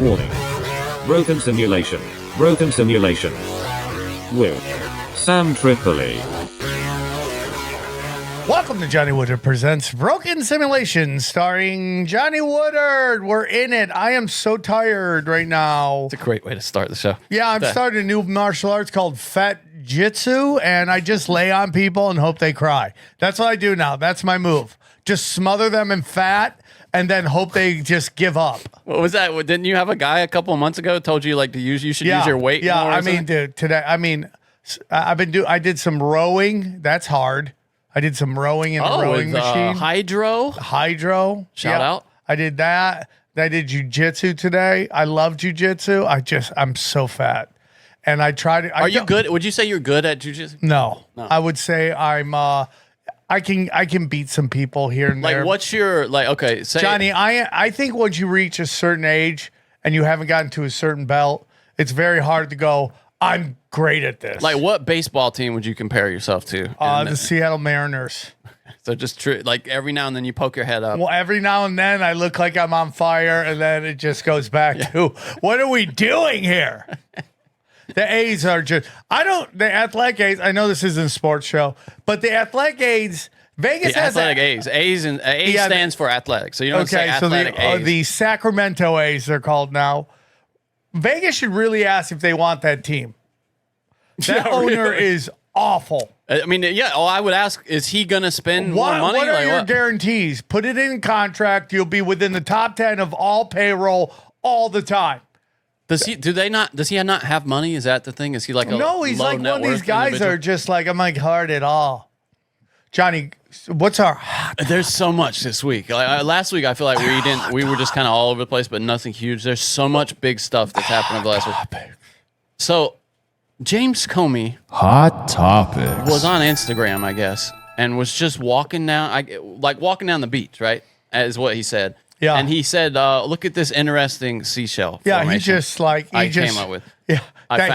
Warning. Broken simulation. Broken simulation. With Sam Tripoli. Welcome to Johnny Woodard Presents Broken Simulation, starring Johnny Woodard. We're in it. I am so tired right now. It's a great way to start the show. Yeah, I'm starting a new martial arts called Fat Jitsu, and I just lay on people and hope they cry. That's what I do now. That's my move. Just smother them in fat and then hope they just give up. What was that? Didn't you have a guy a couple of months ago told you like you should use your weight more? Yeah, I mean, dude, today, I did some rowing. That's hard. I did some rowing in the rowing machine. Hydro. Shout out. I did that. I did jujitsu today. I love jujitsu. I'm so fat. And I tried it. Are you good? Would you say you're good at jujitsu? No. I would say I can beat some people here and there. Like what's your okay, say Johnny, I think once you reach a certain age and you haven't gotten to a certain belt, it's very hard to go, I'm great at this. Like what baseball team would you compare yourself to? The Seattle Mariners. So just like every now and then you poke your head up. Well, every now and then I look like I'm on fire, and then it just goes back to, what are we doing here? The A's are just, the athletic A's, I know this isn't a sports show, but the athletic A's, Vegas has athletic A's. A stands for athletic. So you don't say athletic A's. The Sacramento A's, they're called now. Vegas should really ask if they want that team. That owner is awful. I mean, yeah. I would ask: is he going to spend more money? What are your guarantees? Put it in contract. You'll be within the top 10 of all payroll all the time. Does he? Does he not have money? Is that the thing? Is he like a no? He's like one of these guys individual? That are just like, I'm like hard at all. Johnny, what's our? There's so much this week. Last week, I feel like we were just kind of all over the place, but nothing huge. There's so much big stuff that's happened over the last week. So, James Comey, hot topics, was on Instagram, I guess, and was just walking down the beach, right? Is what he said. Yeah. And he said, "Look at this interesting seashell." Yeah, formation he came up with. Yeah,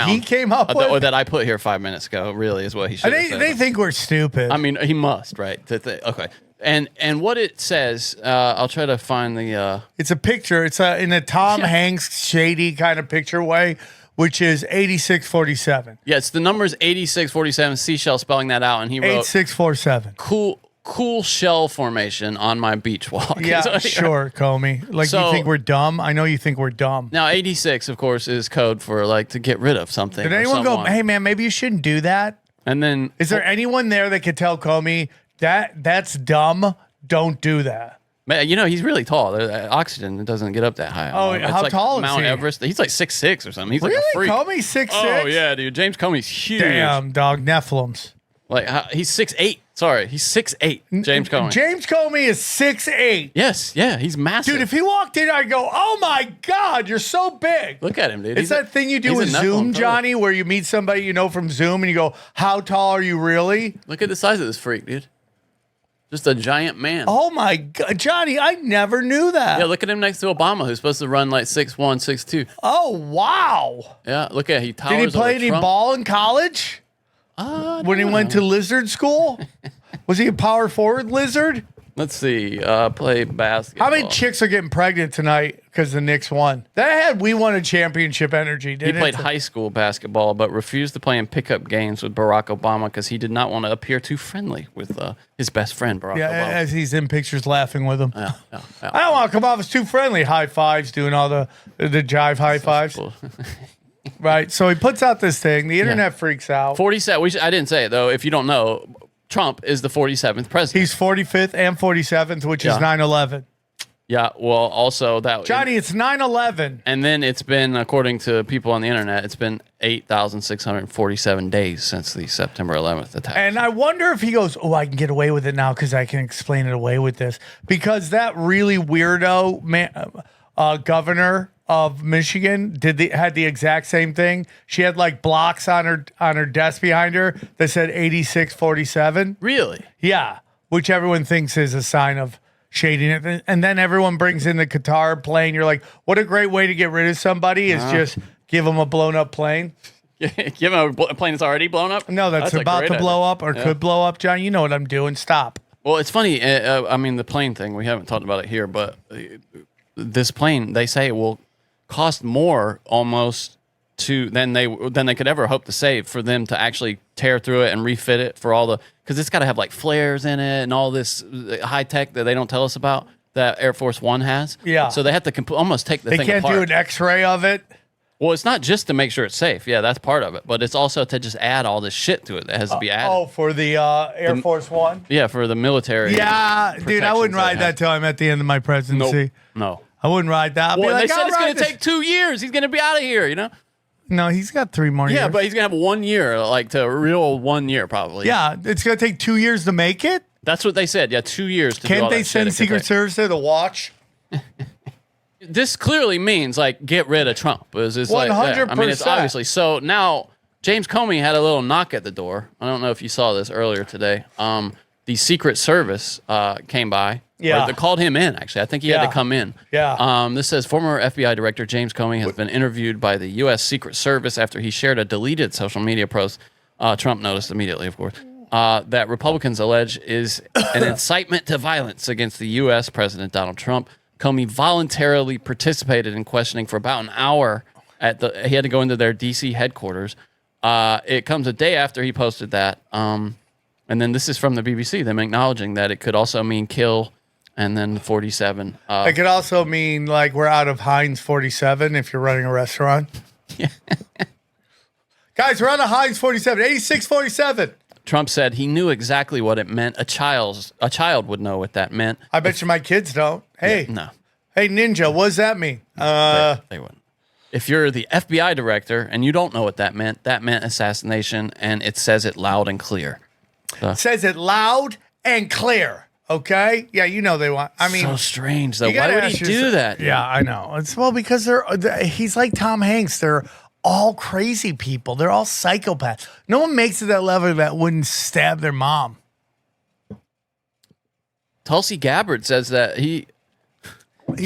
he came up with, or that I put here 5 minutes ago. Really, is what he should. They think we're stupid. I mean, he must, right? Okay. And what it says, I'll try to find the. It's a picture. It's in a Tom Hanks shady kind of picture way, which is 8647. Yeah, it's the numbers 8647. Seashell spelling that out, and he wrote 8647. Cool shell formation on my beach walk. Yeah, sure, Comey. You think we're dumb? I know you think we're dumb. Now, 86, of course, is code for to get rid of something. Did anyone go, hey, man, maybe you shouldn't do that? And then... Is there anyone there that could tell Comey, that's dumb, don't do that? Man, he's really tall. Oxygen doesn't get up that high. Oh, how tall is Mount he? Everest. He's like 6'6" or something. He's really? Like a freak. Comey's 6'6"? Oh, yeah, dude. James Comey's huge. Damn, dog. Nephilims. He's 6'8". Sorry, he's 6'8", James Comey. James Comey is 6'8". Yes, yeah, he's massive. Dude, if he walked in, I'd go, oh my God, you're so big. Look at him, dude. It's that thing you do with Zoom, Johnny, where you meet somebody you know from Zoom and you go, how tall are you really? Look at the size of this freak, dude. Just a giant man. Oh my God, Johnny, I never knew that. Yeah, look at him next to Obama, who's supposed to run like 6'1", 6'2". Oh, wow. Yeah, look at he towers. Did he play any Trump. ball in college? When he went to lizard school? Was he a power forward lizard? Let's see. Play basketball. How many chicks are getting pregnant tonight because the Knicks won? That had we won a championship energy, didn't it? He played high school basketball, but refused to play in pickup games with Barack Obama because he did not want to appear too friendly with his best friend, Barack Obama. As he's in pictures laughing with him. Yeah. I don't want to come off as too friendly. High fives, doing all the jive high fives. Cool. Right. So he puts out this thing. The internet freaks out. 47. I didn't say it, though. If you don't know, Trump is the 47th president. He's 45th and 47th, which is 9/11. Yeah, well, also that... Johnny, it's 9/11. And then it's been, according to people on the internet, it's been 8,647 days since the September 11th attack. And I wonder if he goes, oh, I can get away with it now because I can explain it away with this. Because that really weirdo governor of Michigan had the exact same thing. She had like blocks on her desk behind her that said 8647. Really? Yeah, which everyone thinks is a sign of shading it. And then everyone brings in the Qatar plane. You're like, what a great way to get rid of somebody is just give them a blown up plane. Give him a plane that's already blown up? No, that's about to blow up or could blow up, John. You know what I'm doing. Stop. Well, it's funny. I mean, the plane thing, we haven't talked about it here, but this plane, they say it will cost more almost than they could ever hope to save for them to actually tear through it and refit it for all the, because it's got to have like flares in it and all this high tech that they don't tell us about that Air Force One has. Yeah. So they have to almost take the thing apart. They can't do an X-ray of it. Well, it's not just to make sure it's safe. Yeah, that's part of it. But it's also to just add all this shit to it that has to be added. Oh, for the Air Force One? Yeah, for the military. Yeah, dude, I wouldn't ride that till I'm at the end of my presidency. No. I wouldn't ride that. Well, they said it's going to take 2 years. He's going to be out of here, you know? No, he's got 3 more years. Yeah, but he's going to have 1 year, like to a real 1 year probably. Yeah, it's going to take 2 years to make it? That's what they said. Yeah, 2 years to do all Can't they that send shit. Secret Service there to watch? This clearly means like get rid of Trump. It's 100%. I mean, it's obviously so. Now James Comey had a little knock at the door. I don't know if you saw this earlier today. The Secret Service came by. Yeah, they called him in. Actually, I think he had to come in. Yeah. This says former FBI Director James Comey has been interviewed by the U.S. Secret Service after he shared a deleted social media post. Trump noticed immediately, of course, that Republicans allege is an incitement to violence against the U.S. President Donald Trump. Comey voluntarily participated in questioning for about an hour he had to go into their D.C. headquarters. It comes a day after he posted that. And then this is from the BBC, them acknowledging that it could also mean kill and then 47. It could also mean like we're out of Heinz 47 if you're running a restaurant. Guys, we're out of Heinz 47, 8647. Trump said he knew exactly what it meant. A child would know what that meant. I bet you my kids don't. Hey, no. Hey, Ninja, what does that mean? They wouldn't. If you're the FBI director and you don't know what that meant assassination, and it says it loud and clear. It says it loud and clear. Okay? Yeah, you know they want. I mean, so strange though. Why would he do that? Yeah, I know. It's because he's like Tom Hanks. They're all crazy people. They're all psychopaths. No one makes it that level that wouldn't stab their mom. Tulsi Gabbard says that he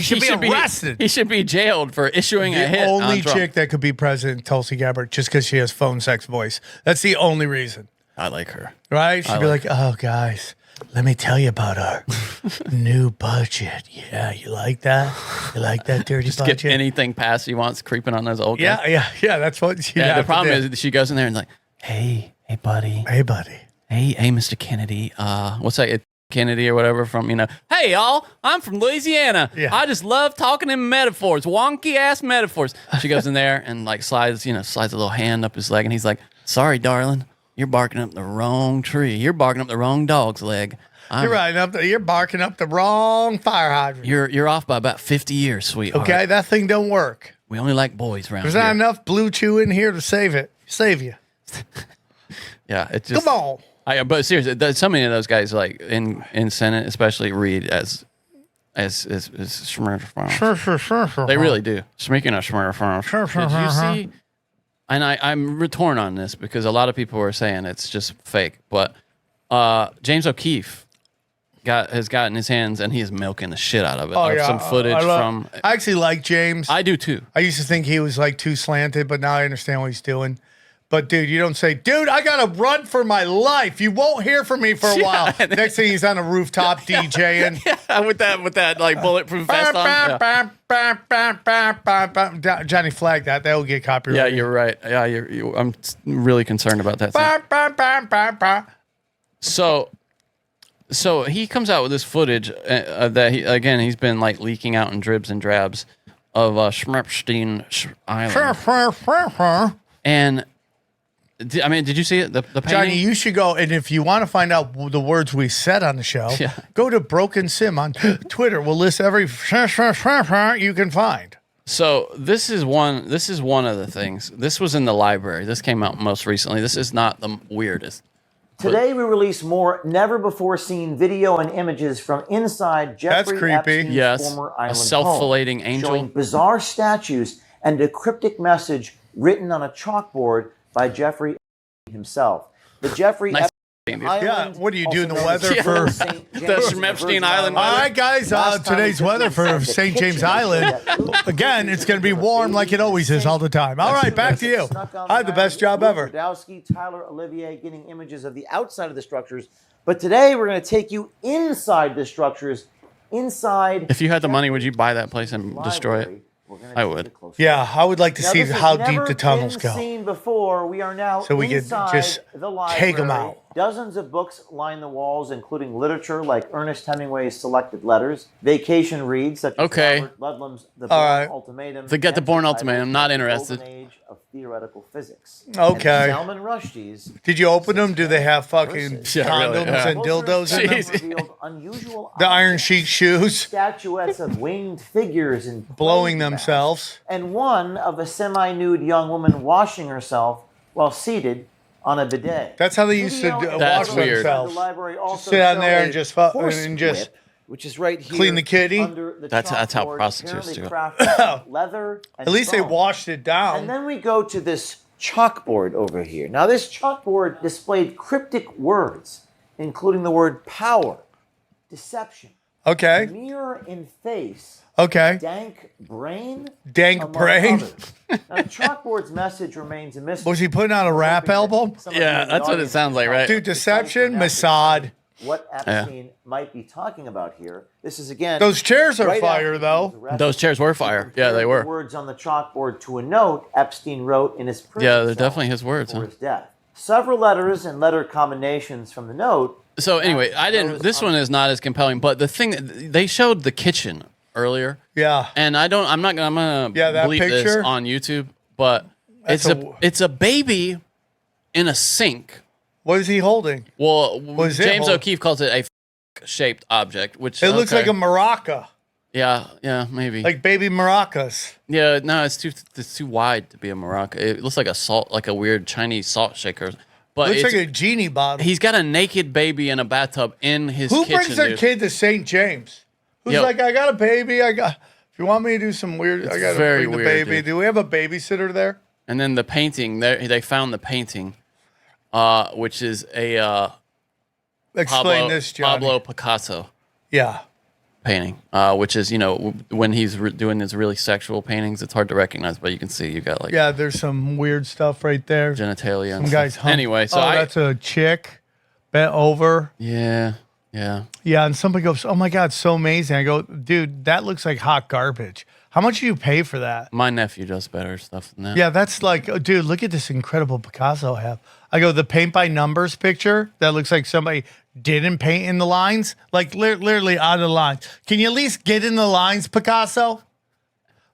should be arrested. He should be jailed for issuing a hit on Trump. The only chick that could be president, Tulsi Gabbard, just because she has phone sex voice. That's the only reason. I like her. Right? She'd be like, oh, guys, let me tell you about our new budget. Yeah, you like that? You like that dirty budget? Skip anything past he wants creeping on those old guys. Yeah. That's what she The problem is that she goes in there and like, hey, buddy. Hey, buddy. Hey, Mr. Kennedy. What's that? Kennedy or whatever from, hey, y'all, I'm from Louisiana. Yeah. I just love talking in metaphors, wonky ass metaphors. She goes in there and like slides a little hand up his leg. And he's like, sorry, darling, you're barking up the wrong tree. You're barking up the wrong dog's leg. You're barking up the wrong fire hydrant. You're off by about 50 years, sweetheart. Okay, that thing don't work. We only like boys around here. There's not enough Blue Chew in here to save you. Yeah, it just... Come on. But seriously, so many of those guys, like in Senate, especially, read as Schmerfers. They really do. Speaking of Schmerfers, did you see? And I'm torn on this because a lot of people are saying it's just fake. But James O'Keefe has gotten his hands and he is milking the shit out of it. Some footage from. I actually like James. I do too. I used to think he was like too slanted, but now I understand what he's doing. But dude, you don't say, dude, I gotta run for my life. You won't hear from me for a while. Next thing he's on a rooftop DJing. Yeah, with that like bulletproof vest on. Johnny, flag that. That'll get copyrighted. Yeah, you're right. Yeah, I'm really concerned about that. So he comes out with this footage that he's been like leaking out in dribs and drabs of Epstein Island. And I mean, did you see it? The painting? Johnny, you should go, and if you want to find out the words we said on the show, go to Broken Sim on Twitter. We'll list every you can find. So this is one of the things. This was in the library. This came out most recently. This is not the weirdest. Today we release more never-before-seen video and images from inside Jeffrey Epstein's former island a self-filleting angel, showing bizarre statues and a cryptic message written on a chalkboard by Jeffrey himself. The Jeffrey Epstein Island. What are you doing the weather for the Epstein Island? All right, guys. Today's weather for St. James Island. Again, it's going to be warm like it always is all the time. All right, back to you. I have the best job ever. Tyler, Olivier getting images of the outside of the structures. But today we're going to take you inside the structures. Inside. If you had the money, would you buy that place and destroy it? I would. Yeah, I would like to Now, see this has how deep never the tunnels been go. Seen before. We are now So we could inside just the library. take 'em out. Dozens of books line the walls, including literature like Ernest Hemingway's Selected Letters, vacation reads such as Okay. Robert Ludlum's The All Bourne right. Ultimatum. Forget The and Bourne the Ultimatum, not title, The interested. Golden Age of Theoretical Physics. Okay. And Salman Rushdie's Did you open them? Do they have fucking Verses. Yeah, really, condoms yeah. and dildos in them? Jeez. revealed unusual The Iron objects, Sheik shoes statuettes of winged figures in blowing plague masks, themselves. and one of a semi-nude young woman washing herself while seated on a bidet. That's how they used to Video and That's wash photos weird. inside themselves. The library also sit down show there a and just horse and just whip, which is right here clean the kitty? under the That's how chalkboard, prostitutes do it. apparently crafted from leather and At least they bone. washed it And down. then we go to this chalkboard over here. Now, this chalkboard displayed cryptic words, including the word power, deception, Okay. mirror in face, Okay. dank brain, Dank among brain. others. Now, the chalkboard's message remains a mystery. Was he putting out a rap album? Some of you Yeah, in the that's what it audience sounds like, right? Dude, decipher deception, and Mossad. what Epstein might be talking about here. This is again. Those chairs are right fire, after though. he was arrested. Those chairs were fire. Yeah, they The were. words on the chalkboard to a note Epstein wrote in his prison Yeah, they're cell definitely his words, before huh? his death. Several letters and letter combinations from the note. So anyway, I didn't. This one is not as compelling, but the thing they showed the kitchen earlier, Yeah. and I'm gonna Yeah, that bleep this picture? on YouTube, but That's it's a baby in a sink. What is he holding? Well, is it James hold- O'Keefe calls it a shaped object, which It looks okay. like a maraca, yeah, maybe. like baby maracas. Yeah, no, it's too wide to be a maraca. It looks like a weird Chinese salt shaker. But Looks it's, like a genie bottle. he's got a naked baby in a bathtub in his Who kitchen. brings their dude. kid to St. James? Who's Yo. like, I got a baby. If you want me to do some weird, I got to very bring the weird, baby. dude. Do we have a babysitter there? And then the painting, they found the painting, which is a Explain this, Johnny. Pablo Picasso Yeah. painting, which is, when he's doing his really sexual paintings, it's hard to recognize, but you can see you got like Yeah, there's some weird stuff right there. genitalia. Some and guys stuff. hump. Anyway, so that's a chick bent over. yeah. Yeah, and somebody goes, "Oh my God, so amazing!" I go, "Dude, that looks like hot garbage. How much do you pay for that?" My nephew does better stuff than that. Yeah, that's like, oh, dude, look at this incredible Picasso I have. I go, the paint by numbers picture that looks like somebody didn't paint in the lines, like literally on the lines. Can you at least get in the lines, Picasso?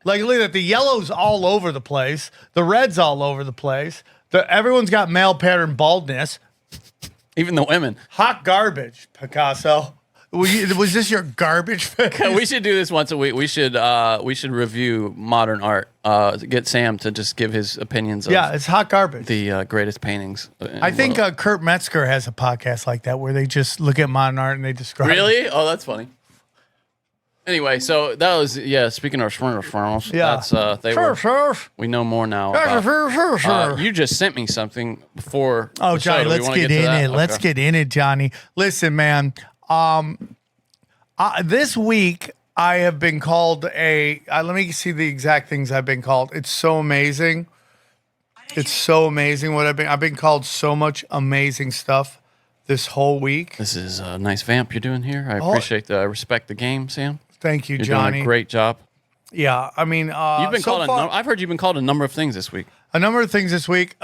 Like, look at that. The yellow's all over the place. The red's all over the place. Everyone's got male pattern baldness. Even the women. Hot garbage, Picasso. Was this your garbage face? We should do this once a week. We should review modern art. Get Sam to just give his opinions of Yeah, it's hot garbage. the greatest paintings. I think Kurt Metzger has a podcast like that where they just look at modern art and they describe it. Really? Oh, that's funny. Anyway, so that was speaking of Schwimmer's, Yeah. that's we know more now. About, you just sent me something before. Oh, the show. Johnny, Do we let's wanna get to in that? it. Let's Okay. get in it, Johnny. Listen, man. This week I have been called let me see the exact things I've been called. It's so amazing. It's so amazing what I've been called so much amazing stuff this whole week. This is a nice vamp you're doing here. I appreciate I respect the game, Sam. Thank you, You're Johnny. doing a great job. Yeah, I mean, You've been so called. far, I've heard you've been called a number of things this week. a number of things this week.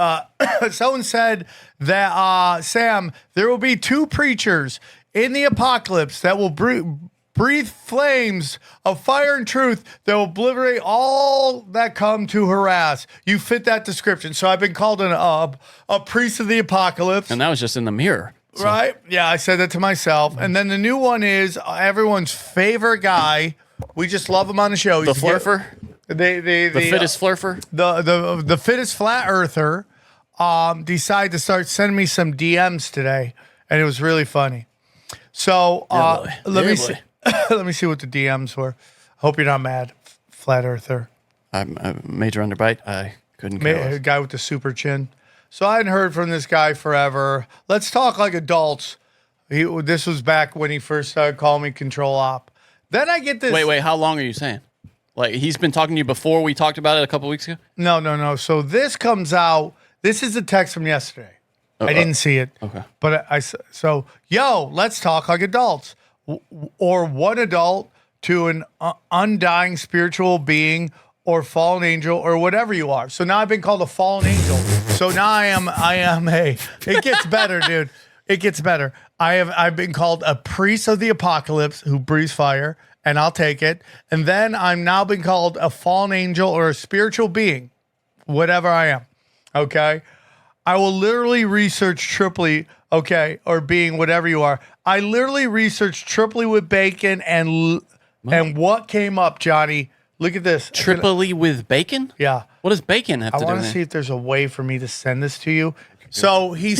Someone said that, Sam, there will be two preachers in the apocalypse that will breathe flames of fire and truth that will obliterate all that come to harass. You fit that description. So I've been called a priest of the apocalypse. And that was just in the mirror. So- Right? Yeah, I said that to myself. And then the new one is everyone's favorite guy. We just love him on the show. The flurfer? The Fittest flurfer? the fittest flat earther decided to start sending me some DMs today, and it was really funny. So let me see. Let me see what the DMs were. Hope you're not mad, flat earther. I'm a major underbite. I couldn't care A less. guy with the super chin. So I hadn't heard from this guy forever. Let's talk like adults. This was back when he first started calling me Control Op. Then I get this. Wait. How long are you saying? Like he's been talking to you before we talked about it a couple weeks ago? No. So this comes out. This is a text from yesterday. I didn't see it. Okay. But let's talk like adults. Or one adult to an undying spiritual being or fallen angel or whatever you are. So now I've been called a fallen angel. So now I am a, it gets better, dude. It gets better. I've been called a priest of the apocalypse who breathes fire, and I'll take it. And then I'm now been called a fallen angel or a spiritual being, whatever I am. Okay. I will literally research Tripoli, okay, or being whatever you are. I literally researched Tripoli with bacon and what came up, Johnny. Look at this. Tripoli with bacon? Yeah. What does bacon have to do I want with to it? see if there's a way for me to send this to you. So he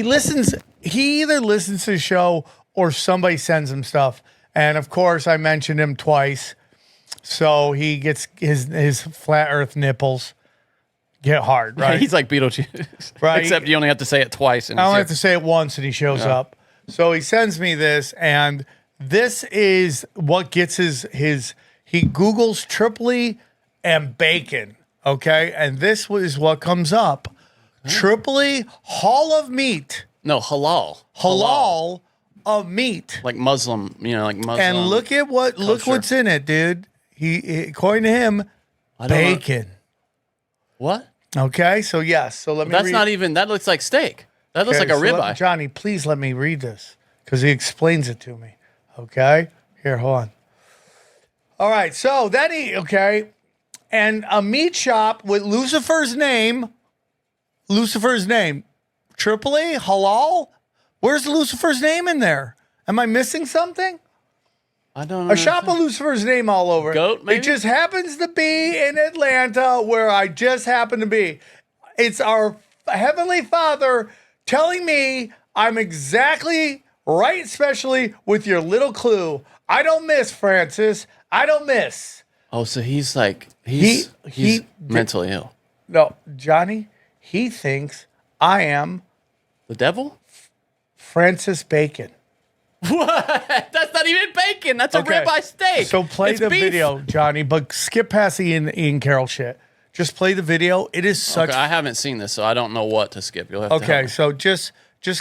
listens. He either listens to the show or somebody sends him stuff. And of course, I mentioned him twice. So he gets his flat Earth nipples get hard, right? He's like Beetlejuice. Right. Except you only have to say it twice. And I only have to say it once, and he shows up. So he sends me this, and this is what gets his. He Googles Tripoli and bacon, okay, and this is what comes up: Tripoli Hall of Meat. No, halal. Halal of meat. Like Muslim, like Muslim. And look at what's in it, dude. He according to him, bacon. What? Okay, so yes. So let me That's read. not even, that looks like steak. That looks Okay, like a so ribeye. Johnny, please let me read this because he explains it to me. Okay? Here, hold on. All right, so then and a meat shop with Lucifer's name. Tripoli, halal? Where's Lucifer's name in there? Am I missing something? I don't know. A shop with Lucifer's name all over it. Goat, maybe? It just happens to be in Atlanta where I just happen to be. It's our Heavenly Father telling me I'm exactly right, especially with your little clue. I don't miss, Francis. I don't miss. Oh, so he's like, he's mentally ill. No, Johnny, he thinks I am The devil? Francis Bacon. What? That's not even bacon. That's a ribeye steak. So play It's the beef. video, Johnny, but skip past the Ian Carroll shit. Just play the video. It is such. Okay, I haven't seen this, so I don't know what to skip. You'll have to help Okay, me. so just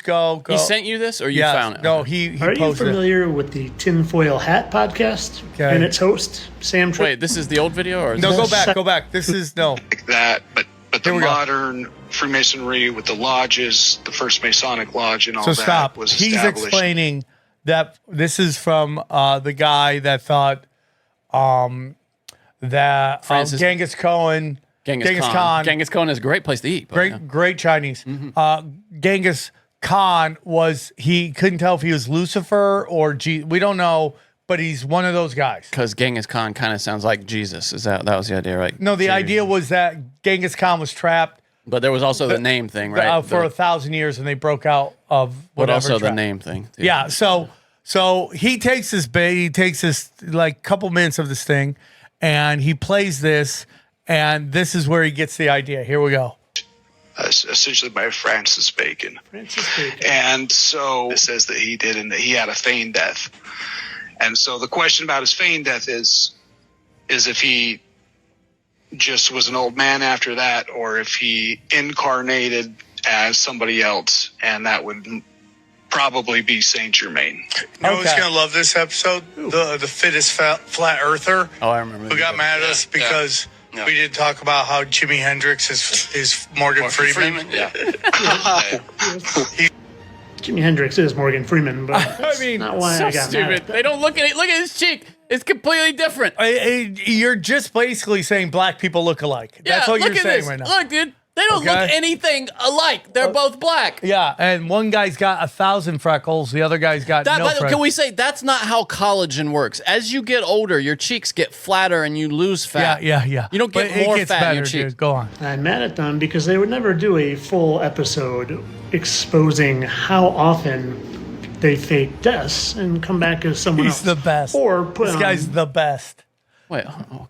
go. He sent you this, or you Yes. found it? No, Okay. he Are you posted it. familiar with the Tinfoil Hat podcast Okay. and its host, Sam Tripoli? Wait, this is the old video, or is No, this- go back. This is no. like that, but the Here we go. modern Freemasonry with the lodges, the first Masonic lodge, and all So that stop. was He's established. explaining that this is from the guy that thought that Francis- Genghis Khan. Genghis Khan. Genghis Khan is a great place to eat. but, yeah. Great Chinese. Mm-hmm. Genghis Khan he couldn't tell if he was Lucifer or we don't know, but he's one of those guys. Because Genghis Khan kind of sounds like Jesus. That was the idea, right? No, the Jesus. idea was that Genghis Khan was trapped But there was also the name thing, right? for 1,000 years, and they broke out of but whatever. also the trap. name thing. too. Yeah, so he takes this bait, he takes this like couple minutes of this thing, and he plays this, and this is where he gets the idea. Here we go. Essentially by Francis Bacon. And so it says that he did, and that he had a feigned death. And so the question about his feigned death is if he just was an old man after that, or if he incarnated as somebody else, and that would probably be Saint Germain. You know who's gonna love this episode? The fittest flat earther Oh, I remember. who got mad at us because we didn't talk about how Jimi Hendrix is Morgan Freeman. Yeah. Jimi Hendrix is Morgan Freeman, but I that's mean, not why So I got mad stupid. at that. They don't look at it. Look at his cheek. It's completely different. You're just basically saying black people look alike. That's what look you're at saying this. right now. Look, dude. They don't look Okay. anything alike. They're both black. Yeah, and one guy's got 1,000 freckles, the other guy's got no By the way, freckles. can we say that's not how collagen works? As you get older, your cheeks get flatter and you lose fat. Yeah. You don't get But it more gets fat better, in your cheeks. dude. Go on. I'm mad at them because they would never do a full episode exposing how often they fake deaths and come back as someone He's else. the best. Or put This on guy's the best. Wait,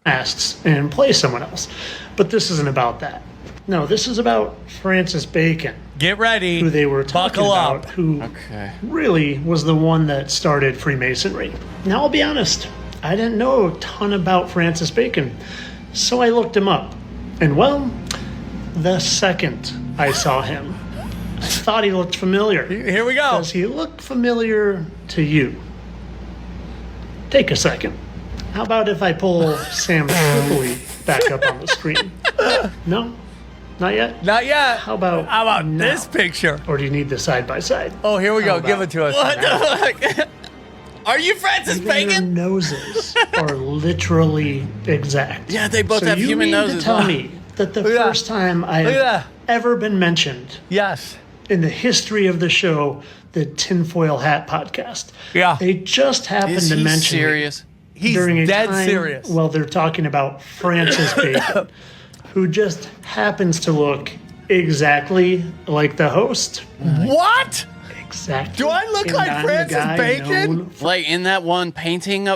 masks and play someone else. But this isn't about that. No, this is about Francis Bacon, Get ready. who they were talking Buckle about, up. who okay. really was the one that started Freemasonry. Now, I'll be honest, I didn't know a ton about Francis Bacon, so I looked him up. And well, the second I saw him, I thought he looked familiar. Here we go. Does he look familiar to you? Take a second How about if I pull Sam Tripoli back up on the screen? No? Not yet? Not yet. How about now? this picture? Or do you need the side-by-side? Oh, here we go. How Give about it to us. What the fuck? Are you Francis Even their Bacon? noses are literally exact. Yeah, they both so have human you mean noses. to tell me that the Look at that. first time I Look at have that. ever been mentioned Yes. in the history of the show, the Tinfoil Hat podcast, Yeah. they just happened Is to he mention me serious? He's during a dead time serious. while they're talking about Francis Bacon, who just happens to look exactly like the host. What? Exactly. Do I look And like I'm the Francis guy Bacon? known Like in that one painting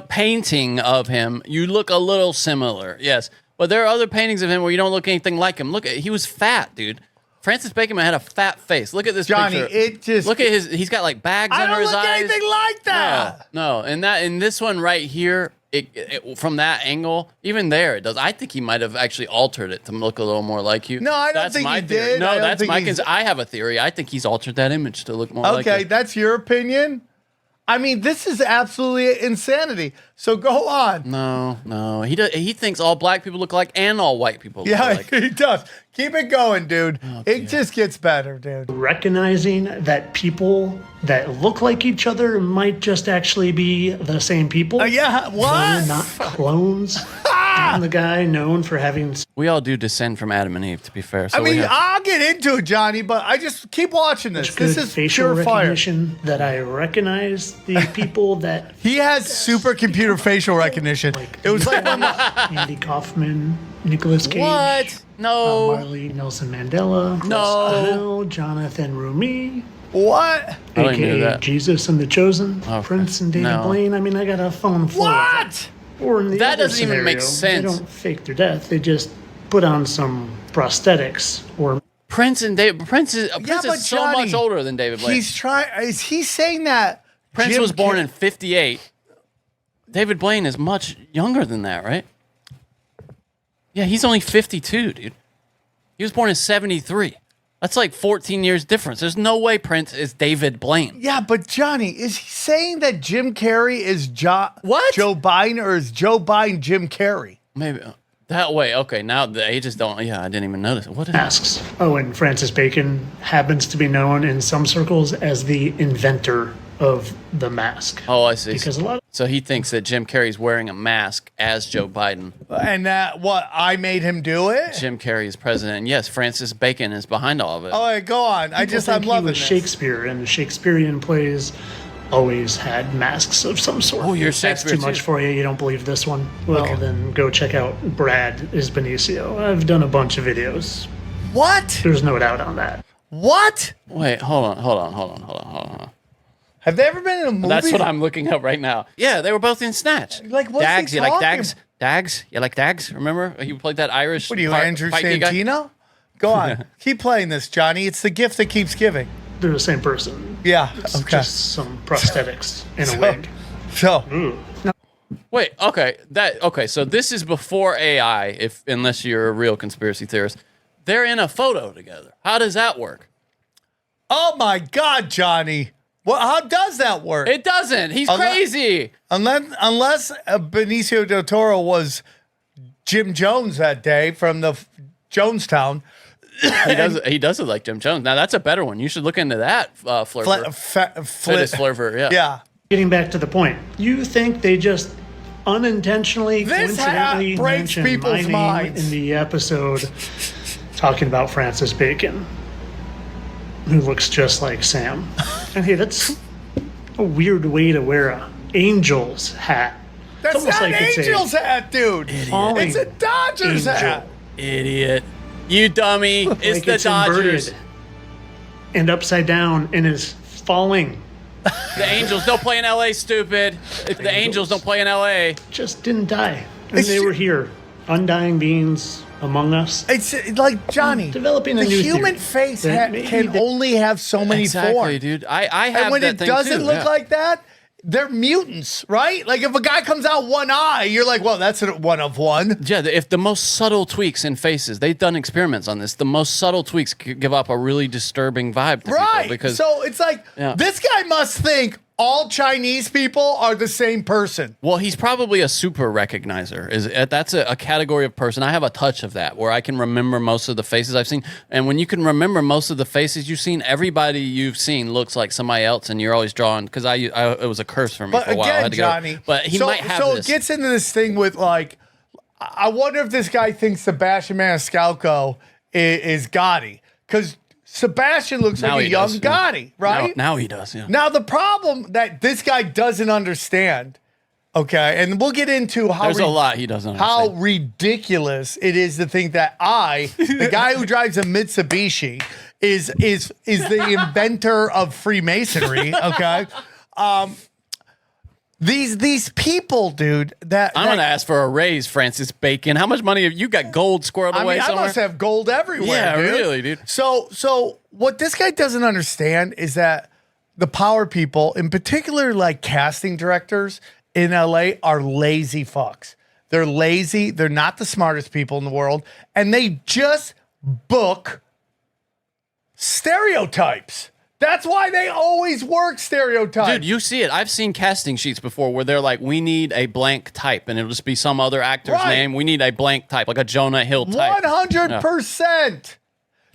of him, you look a little similar. Yes. But there are other paintings of him where you don't look anything like him. He was fat, dude. Francis Bacon had a fat face. Look at this Johnny, picture. it just... Look at he's got like bags I under don't his look eyes. anything like that. No. In this one right here, from that angle, even there, it does. I think he might have actually altered it to look a little more like you. No, I don't That's think my he theory. did. I No, don't that's think my. he's- I have a theory. I think he's altered that image to look more like you. Okay, that's your opinion. I mean, this is absolutely insanity. So go on. No. He thinks all black people look alike and all white people look Yeah, alike. he does. Keep it going, dude. Oh, It just gets better, dude. recognizing that people that look like each other might just actually be the same people. Yeah, They're what? not clones. I'm the guy known for having We all do descend from Adam and Eve, to be fair. So I we mean, have- I'll get into it, Johnny, but I just keep watching this. such good This is facial pure fire. recognition that I recognize the people that He has supercomputer facial recognition. It was like when Andy Kaufman, Nicolas Cage, what? No. Marley, Nelson Mandela, Chris No. Cornell, Jonathan Rumi, what? I don't even know aka that. Jesus and the Chosen, Okay. Prince and David No. Blaine. I mean, I got a phone full of them. What? Or in the That other doesn't even make scenario, sense. They don't fake their death. They just put on some prosthetics or Prince is but so Johnny, much older than David Blaine. He's trying. Is he saying that Prince Jim was born Car- in 58. David Blaine is much younger than that, right? Yeah, he's only 52, dude. He was born in 73. That's like 14 years difference. There's no way Prince is David Blaine. Yeah, but Johnny, is he saying that Jim Carrey is What? Joe Biden, or is Joe Biden Jim Carrey? Maybe that way. Okay, now the ages don't. Yeah, I didn't even notice. What is masks. Oh, and Francis Bacon happens to be known in some circles as the inventor of the mask. Oh, I see. Because a lot So he thinks that Jim Carrey's wearing a mask as Joe Biden. And that what I made him do it? Jim Carrey is president. And yes, Francis Bacon is behind all of it. Oh, wait, go on. of people I'm think he loving was this. Shakespeare, and the Shakespearean plays always had masks of some sort. Oh, you're If that's Shakespeare too much too. for you. You don't believe this one? Well, then go check out Brad is Benicio. I've done a bunch of videos. What? There's no doubt on that. What? Wait, hold on. Have they ever been in a movie? That's what I'm looking up right now. Yeah, they were both in Snatch. Like, what's Dags, he you like talking Dags? Dags? You like Dags? Remember? He played that Irish. What are you, part- Andrew pikey guy? Santino? Go on. Keep playing this, Johnny. It's the gift that keeps giving. They're the same person. Yeah. It's Okay. just some prosthetics in a wig. So, Wait, okay. So this is before AI, unless you're a real conspiracy theorist. They're in a photo together. How does that work? oh my God, Johnny. Well, how does that work? It doesn't. He's Unless- crazy. Unless Benicio del Toro was Jim Jones that day from the Jonestown. He does it like Jim Jones. Now that's a better one. You should look into that, Flurper. Flitus Flurper, yeah. Yeah. Getting back to the point, you think they just unintentionally, This coincidentally breaks mentioned people's my name minds. in the episode talking about Francis Bacon, who looks just like Sam. And hey, that's a weird way to wear a Angel's hat. That's almost not like an it's a Angels hat, dude. falling It's a Dodgers angel. hat. Idiot. You dummy. It's Like the it's Dodgers. inverted and upside down and is falling. The Angels don't play in LA, stupid. The Angels don't play in LA. Just didn't die. And It's they ju- were here, undying beings among us. It's like Johnny. Developing a the new human theory face that maybe can they- only have so many Exactly, forms. dude. I have And when that it thing doesn't too, look yeah. like that, they're mutants, right? Like if a guy comes out one eye, you're like, well, that's a one of one. Yeah, if the most subtle tweaks in faces, they've done experiments on this. The most subtle tweaks could give up a really disturbing vibe to Right. people because So it's like, Yeah. this guy must think, all Chinese people are the same person. Well, he's probably a super recognizer. That's a category of person. I have a touch of that where I can remember most of the faces I've seen. And when you can remember most of the faces you've seen, everybody you've seen looks like somebody else, and you're always drawing because it was a curse for me for a while. I had to Johnny, but he might have so this. it gets into this thing with like, I wonder if this guy thinks Sebastian Maniscalco is Gotti, because Sebastian looks Now like a he young does, Gotti, right? Now he does, yeah. Now the problem that this guy doesn't understand, okay, and we'll get into how There's a lot he doesn't how understand. ridiculous it is to think that the guy who drives a Mitsubishi, is the inventor of Freemasonry. Okay, these people, dude. I'm gonna ask for a raise, Francis Bacon. How much money have you got? Gold squirreled away I somewhere? must have gold everywhere. Yeah, dude. really, dude. So what this guy doesn't understand is that the power people, in particular, like casting directors in LA, are lazy fucks. They're lazy. They're not the smartest people in the world, and they just book stereotypes. That's why they always work stereotypes. Dude, you see it. I've seen casting sheets before where they're like, we need a blank type, and it'll just be some other actor's name. We need a blank type, like a Jonah Hill type. 100%.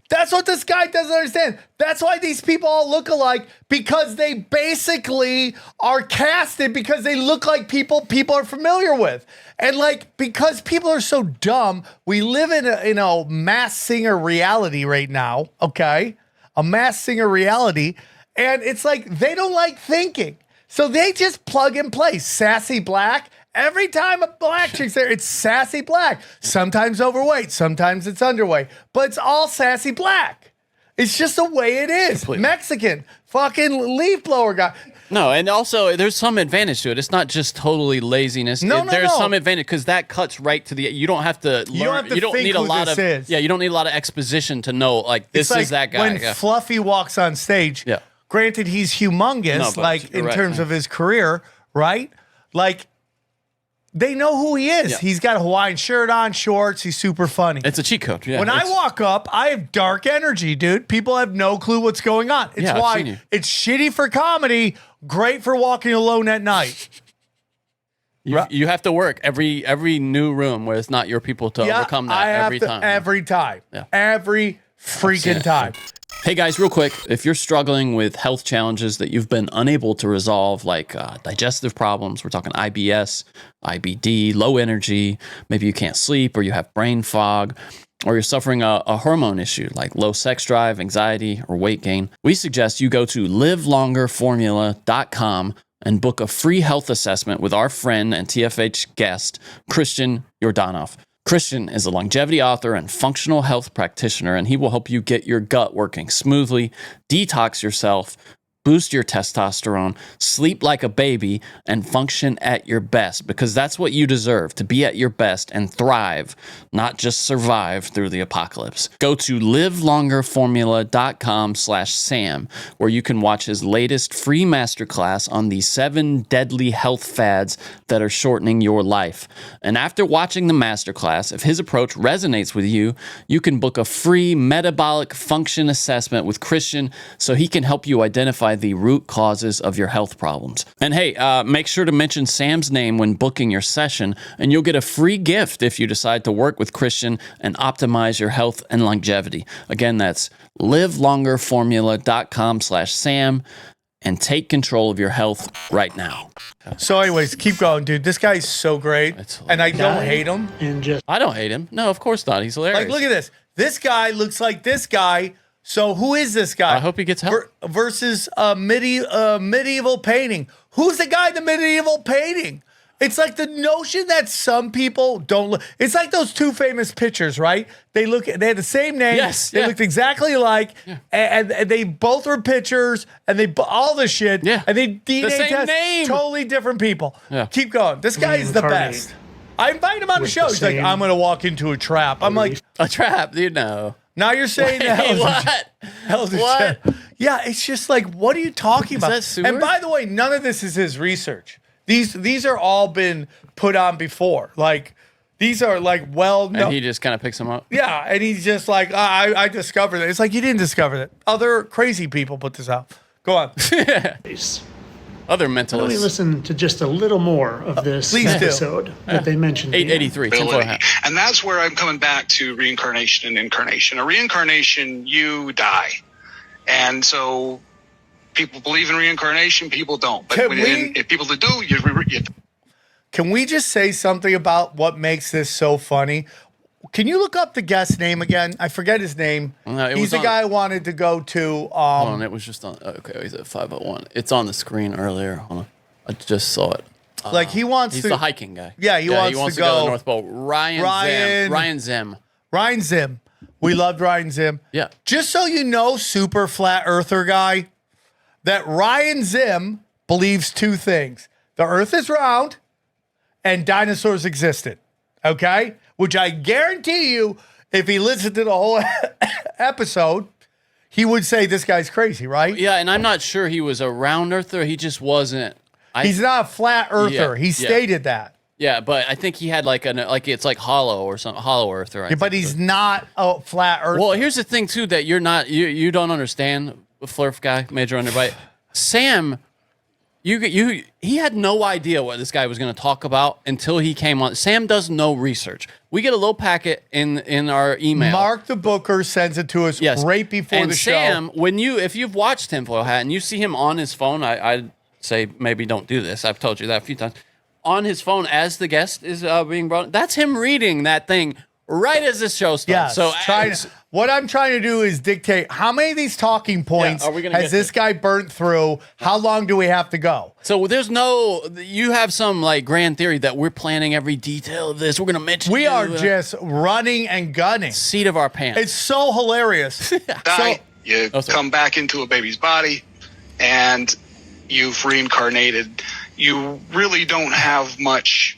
That's what this guy doesn't understand. That's why these people all look alike, because they basically are casted because they look like people are familiar with. And like, because people are so dumb, we live in a Masked Singer reality right now, okay? A Masked Singer reality, and it's like they don't like thinking. So they just plug and play sassy black. Every time a black chick's there, it's sassy black. Sometimes overweight, sometimes it's underweight, but it's all sassy black. It's just the way it is. Completely. Mexican, fucking leaf blower guy. No, and also there's some advantage to it. It's not just totally laziness. There's some advantage because that cuts right to the. You don't have to learn. You don't have to think need a who lot this of. is. Yeah, you don't need a lot of exposition to know like this It's is that guy. When Yeah. Fluffy walks on stage, Yeah. granted he's humongous, No, but like you're in right. terms of his career, right? Like they know who he is. Yeah. He's got a Hawaiian shirt on, shorts. He's super funny. It's a cheat code. Yeah, When I it's- walk up, I have dark energy, dude. People have no clue what's going on. It's Yeah, I've why seen you. it's shitty for comedy, great for walking alone at night. you have to work every new room where it's not your people to overcome that I have every to, time. Every time. Yeah. Every freaking time. Hey guys, real quick, if you're struggling with health challenges that you've been unable to resolve, like digestive problems, we're talking IBS, IBD, low energy, maybe you can't sleep or you have brain fog, or you're suffering a hormone issue like low sex drive, anxiety, or weight gain, we suggest you go to livelongerformula.com and book a free health assessment with our friend and TFH guest, Christian Yordanov. Christian is a longevity author and functional health practitioner, and he will help you get your gut working smoothly, detox yourself, boost your testosterone, sleep like a baby, and function at your best, because that's what you deserve, to be at your best and thrive, not just survive through the apocalypse. Go to livelongerformula.com/Sam, where you can watch his latest free masterclass on the 7 deadly health fads that are shortening your life. And after watching the masterclass, if his approach resonates with you, you can book a free metabolic function assessment with Christian so he can help you identify the root causes of your health problems. And hey, make sure to mention Sam's name when booking your session, and you'll get a free gift if you decide to work with Christian and optimize your health and longevity. Again, that's livelongerformula.com/Sam, and take control of your health right now. So anyways, keep going, dude. This guy's so great. And I don't hate him. And just I don't hate him. No, of course not. He's hilarious. Like, look at this. This guy looks like this guy. So who is this guy? I hope he gets help. Versus medieval painting. Who's the guy in the medieval painting? It's like the notion that some people don't look. It's like those two famous pictures, right? They had the same name. Yes, They yeah. looked exactly alike. Yeah. And they both were pictures, and all this shit. Yeah. And they DNA same test name. totally different people. Yeah. Keep going. This guy is the Reincarnate. best. I invite him on the With show. the He's like, same I'm going to walk into a trap. I'm like, A trap, you know. now you're saying that. Hey, what? Hell's a What? shit. Yeah, it's just like, what are you talking about? that sewer? And by the way, none of this is his research. These are all been put on before. Like, these are like And he just kind of picks him up. yeah, and he's just like, I discovered it. It's like you didn't discover it. Other crazy people put this out. Go on. face. other Let me mentalists. listen to just a little more of this Please do. episode that they mentioned. 883. ability. And that's where I'm coming back to reincarnation and incarnation. A reincarnation, you die. And so people believe in reincarnation, people don't. But if people that do, you Can we just say something about what makes this so funny? Can you look up the guest's name again? I forget his name. No, He's the guy I wanted to go to. Hold on, it was just on. Okay, he's at 501. It's on the screen earlier. Hold on. I just saw it. Like he wants He's to. the hiking guy. Yeah, he wants to to go to go. the North Pole. Ryan Zim. Ryan Zim. We loved Ryan Zim. Yeah. Just so you know, super flat earther guy, that Ryan Zim believes two things. The earth is round and dinosaurs existed. Okay? Which I guarantee you, if he listened to the whole episode, he would say this guy's crazy, right? Yeah, and I'm not sure he was a round earther. He just wasn't. He's not a flat earther. Yeah, He yeah. stated that. Yeah, but I think he had like it's like hollow or something, hollow earther. Yeah, but he's not a flat earther. Well, here's the thing too that you don't understand, Flurf guy, Major Underbite. Sam, he had no idea what this guy was going to talk about until he came on. Sam does no research. We get a little packet in our email. Mark the Booker sends it to us right before the show. And Sam, if you've watched Tinfoil Hat and you see him on his phone, I'd say maybe don't do this. I've told you that a few times. On his phone as the guest is being brought, that's him reading that thing right as the show starts. Yeah. So what I'm trying to do is dictate how many of these talking points are we gonna has get this guy burnt through? How long do we have to go? So you have some like grand theory that we're planning every detail of this. We're going to mention We are just running and gunning. seat of our pants. It's so hilarious. die, you come back into a baby's body, and you've reincarnated. You really don't have much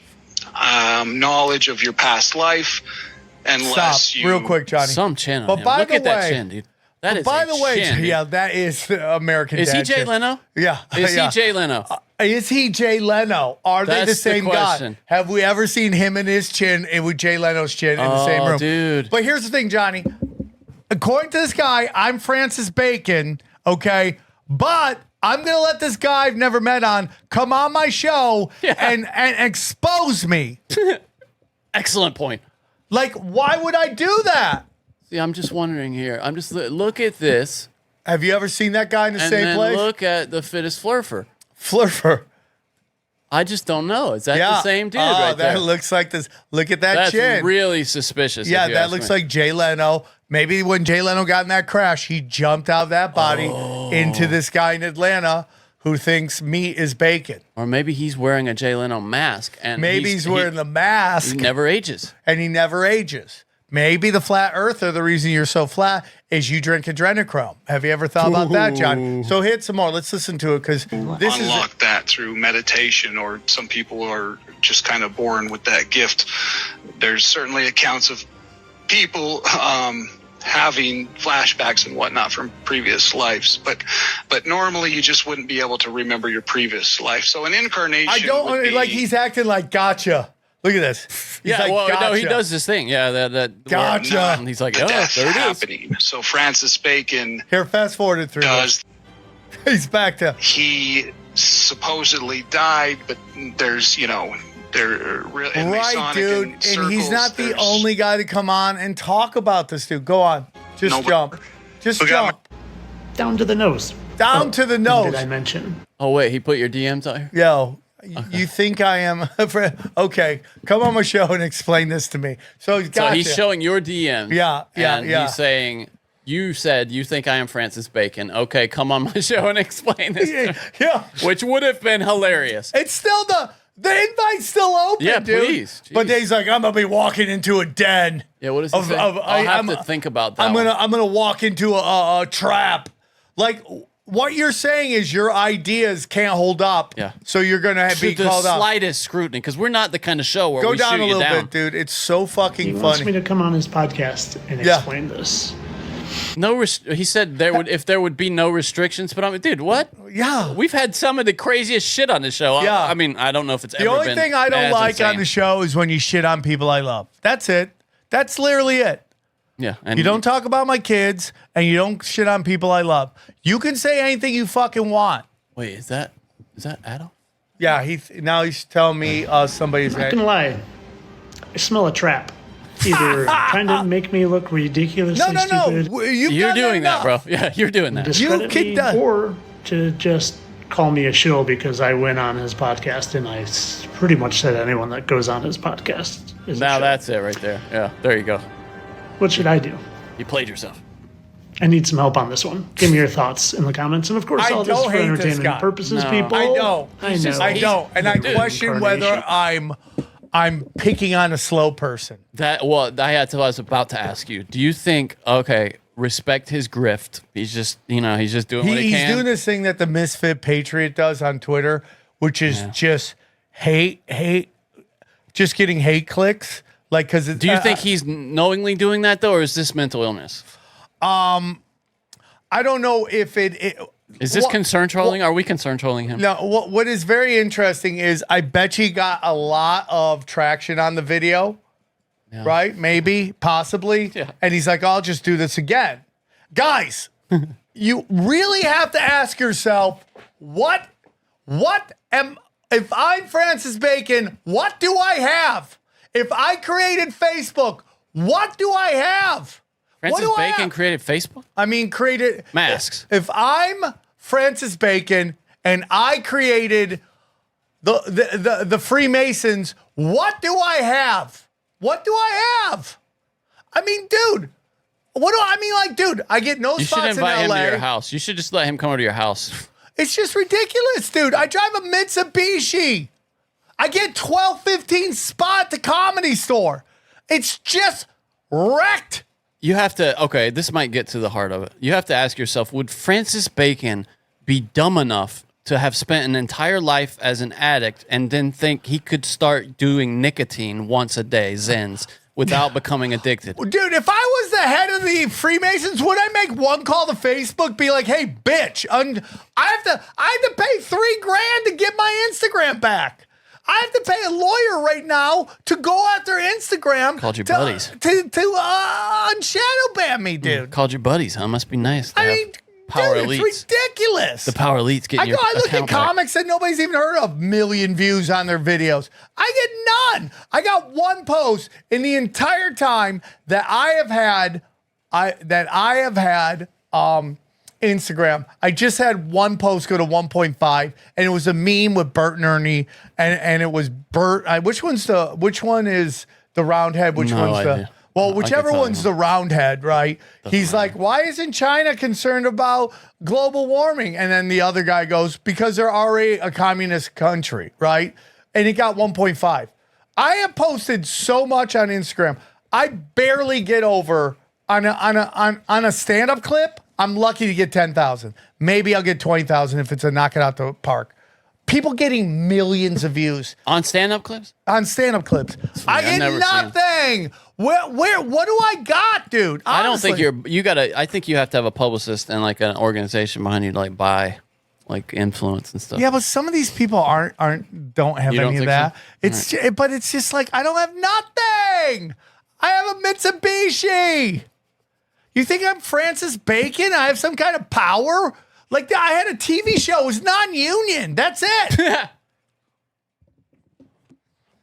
knowledge of your past life unless Stop you... real quick, Johnny. Some chin on But him. by Look the at that way- chin, dude. That is By a the way, chin, dude. yeah, that is American Is he Dad Jay shit. Leno? Yeah. Is yeah. he Jay Leno? Is he Jay Leno? Are they the That's the same guy? question. Have we ever seen him and his chin and with Jay Leno's chin in the same room? Dude. But here's the thing, Johnny. According to this guy, I'm Francis Bacon, okay? But I'm going to let this guy I've never met on come on my show and expose me. Excellent point. Like, why would I do that? See, I'm just wondering here. I'm just look at this. Have you ever seen that guy in the And same then place? look at the fittest flurfer. Flurfer. I just don't know. Is that the same dude right that there? looks like this. Look at that That's chin. really suspicious. Yeah, if you that ask looks me. like Jay Leno. Maybe when Jay Leno got in that crash, he jumped out of that body into this guy in Atlanta who thinks meat is bacon. Or maybe he's wearing a Jay Leno mask, and Maybe he's wearing the mask He never ages. and he never ages. Maybe the flat earther, the reason you're so flat is you drink adrenochrome. Have you ever thought about that, John? So hit some more. Let's listen to it because this is unlock that through meditation, or some people are just kind of born with that gift. There's certainly accounts of people having flashbacks and whatnot from previous lives, but normally you just wouldn't be able to remember your previous life. So an incarnation I don't would be, like he's acting like gotcha. Look at this. He's Yeah, like, well, no, he gotcha. does this thing. Yeah, that Gotcha. And he's like, the oh, death there it is. happening. So Francis Bacon Here, fast forwarded through does. this. He's back to He supposedly died, but there's they're really right, dude. And he's not the only guy to come on and talk about this, dude. Go on. Just No, but- jump. Just We got jump. Down to the nose. Down to the nose. Did I mention? Oh wait, he put your DMs out here. Yo, you think I am a friend? Okay, come on my show and explain this to me. So, So he's showing your DMs. Yeah, and yeah. he's saying, you said you think I am Francis Bacon. Okay, come on my show and explain this. to me." Yeah. Which would have been hilarious. It's still the invite's still open, Yeah, dude. please. But Jeez. he's like, I'm gonna be walking into a den. Yeah, what does he say? I'll have to think about that. I'm one. gonna walk into a trap. Like what you're saying is your ideas can't hold up. Yeah. So you're gonna be the called up. slightest scrutiny, because we're not the kind of show where Go we down shoot a you little down. bit, dude. It's so He fucking wants me funny. to come on his podcast and Yeah. explain this. No, he said if there would be no restrictions. But I mean, dude, what? Yeah. We've had some of the craziest shit on the show. Yeah. I mean, I don't know if it's The ever only been thing I don't as like on insane. the show is when you shit on people I love. That's it. That's literally it. Yeah, and You don't talk about my kids and you don't shit on people I love. You can say anything you fucking want. Wait, is that? Is that Adam? Yeah, now he's telling me somebody's. Not gonna lie, I smell a trap. Either trying to make me look ridiculously stupid. You're doing that, bro. Yeah, you're doing that. Discredit me, or to just call me a shill because I went on his podcast and I pretty much said anyone that goes on his podcast is Now a shill. that's it right there. Yeah, there you go. What should I do? You played yourself. I need some help on this one. Give me your thoughts in the comments. And of course, all this is for entertainment purposes, people. I know. I know. I don't. And I question whether I'm picking on a slow person. I was about to ask you. Do you think, okay, respect his grift. He's just doing what he can. He's doing this thing that the Misfit Patriot does on Twitter, which is just hate, just getting hate clicks. Like, because do you think he's knowingly doing that though, or is this mental illness? I don't know if is this concern trolling? Are we concern trolling him? No. What is very interesting is I bet he got a lot of traction on the video. Yeah. Right? Maybe, possibly. Yeah. And he's like, I'll just do this again. Guys, you really have to ask yourself, if I'm Francis Bacon, what do I have? If I created Facebook, what do I have? Francis Bacon created Facebook? I mean, created masks. If I'm Francis Bacon and I created the Freemasons, what do I have? What do I have? I mean, dude, dude, I get no spots in LA. You should invite him to your house. You should just let him come over to your house. It's just ridiculous, dude. I drive a Mitsubishi. I get 12, 15 spot at the Comedy Store. It's just wrecked. You have to, okay, this might get to the heart of it. You have to ask yourself, would Francis Bacon be dumb enough to have spent an entire life as an addict and then think he could start doing nicotine once a day, Zens, without becoming addicted? Dude, if I was the head of the Freemasons, would I make one call to Facebook, be like, hey, bitch, I have to pay $3,000 to get my Instagram back. I have to pay a lawyer right now to go after Instagram. Called your buddies. To unshadow ban me, dude. Called your buddies, huh? Must be nice. I mean, power dude, elites. it's ridiculous. The power elites getting your I look at account back. comics that nobody's even heard of, million views on their videos. I get none. I got one post in the entire time that I have had Instagram. I just had one post go to 1.5, and it was a meme with Bert and Ernie, and it was Bert. Which one is the round head? Which one's the? Well, whichever one's the round head, right? He's like, why isn't China concerned about global warming? And then the other guy goes, because they're already a communist country, right? And it got 1.5. I have posted so much on Instagram. I barely get over on a stand-up clip. I'm lucky to get 10,000. Maybe I'll get 20,000 if it's a knock it out the park. People getting millions of views on stand-up clips. On stand-up clips, I get nothing. What do I got, dude? Honestly. I don't think you gotta. I think you have to have a publicist and like an organization behind you to like buy, like influence and stuff. Yeah, but some of these people don't have any of that. So? It's right. But it's just like I don't have nothing. I have a Mitsubishi. You think I'm Francis Bacon? I have some kind of power? Like, I had a TV show. It was non-union. That's it.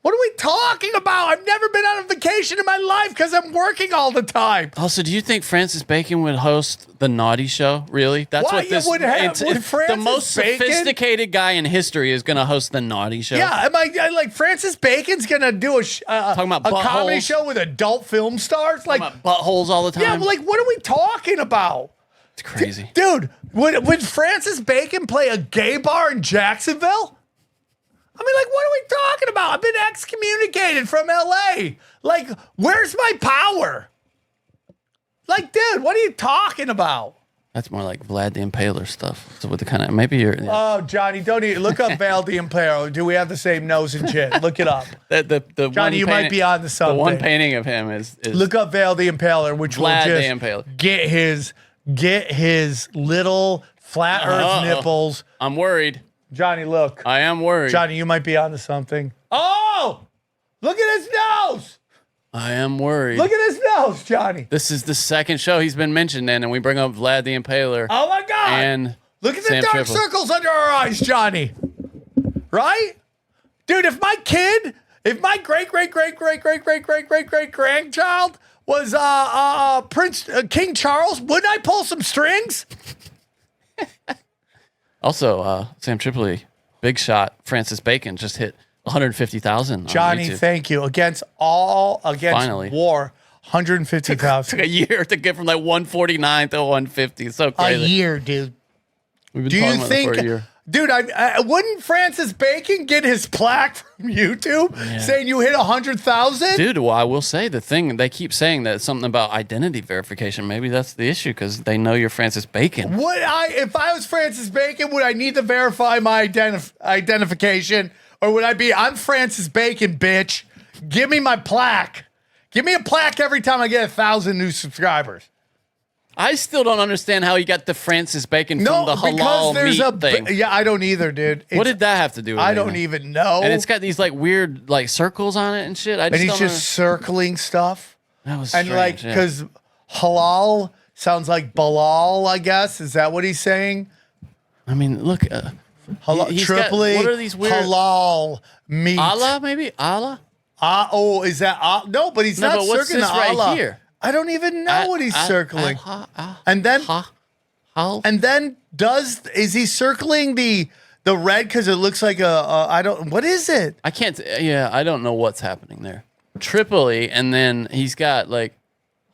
What are we talking about? I've never been on a vacation in my life because I'm working all the time. Also, do you think Francis Bacon would host the Naughty Show? Really? That's what this would have. The most sophisticated guy in history is going to host the Naughty Show. Yeah, am I like Francis Bacon's going to do a comedy show with adult film stars? Like talking about buttholes all the time. Yeah, like what are we talking about? It's crazy, dude. Would Francis Bacon play a gay bar in Jacksonville? I mean, like, what are we talking about? I've been excommunicated from LA. Like, where's my power? Like, dude, what are you talking about? That's more like Vlad the Impaler stuff. So with the kind of maybe you're. Yeah. Oh, Johnny, don't even look up Vlad the Impaler. Do we have the same nose and chin? Look it up. The Johnny, you might be on to something. The one painting of him is look up Vlad the Impaler, which Vlad will the Impaler. Get his little flat Earth nipples. I'm worried. Johnny, look. I am worried. Johnny, you might be onto something. Oh! Look at his nose! I am worried. Look at his nose, Johnny. This is the second show he's been mentioned in, and we bring up Vlad the Impaler. Oh, my God. And look at the dark circles under our eyes, Johnny. right? Dude, if my great grandchild was Prince King Charles, wouldn't I pull some strings? Also, Sam Tripoli, big shot. Francis Bacon just hit 150,000. Johnny, thank you. Against war, Took 150,000. a year to get from like 149 to 150. It's so crazy. A year, dude. We've been Do talking you about it for a think, year. dude, I wouldn't Francis Bacon get his plaque from YouTube saying you hit 100,000? Dude, well, I will say the thing, they keep saying that it's something about identity verification. Maybe that's the issue because they know you're Francis Bacon. If I was Francis Bacon, would I need to verify my identification? Or would I be, I'm Francis Bacon, bitch. Give me my plaque. Give me a plaque every time I get 1,000 new subscribers. I still don't understand how you got the Francis Bacon from the halal meat thing. Yeah, I don't either, dude. What did that have to do with it? I don't even know. And it's got these like weird like circles on it and shit. And he's just circling stuff. That was and strange, because halal sounds like Balal, I guess. Is that what he's saying? I mean, look. Tripoli. What are these weird halal meat? Allah, maybe Allah. Is that no? But he's not but what's circling this right Allah. here? I don't even know what he's circling. And then is he circling the red because it looks like what is it? I can't. I don't know what's happening there. Tripoli, and then he's got like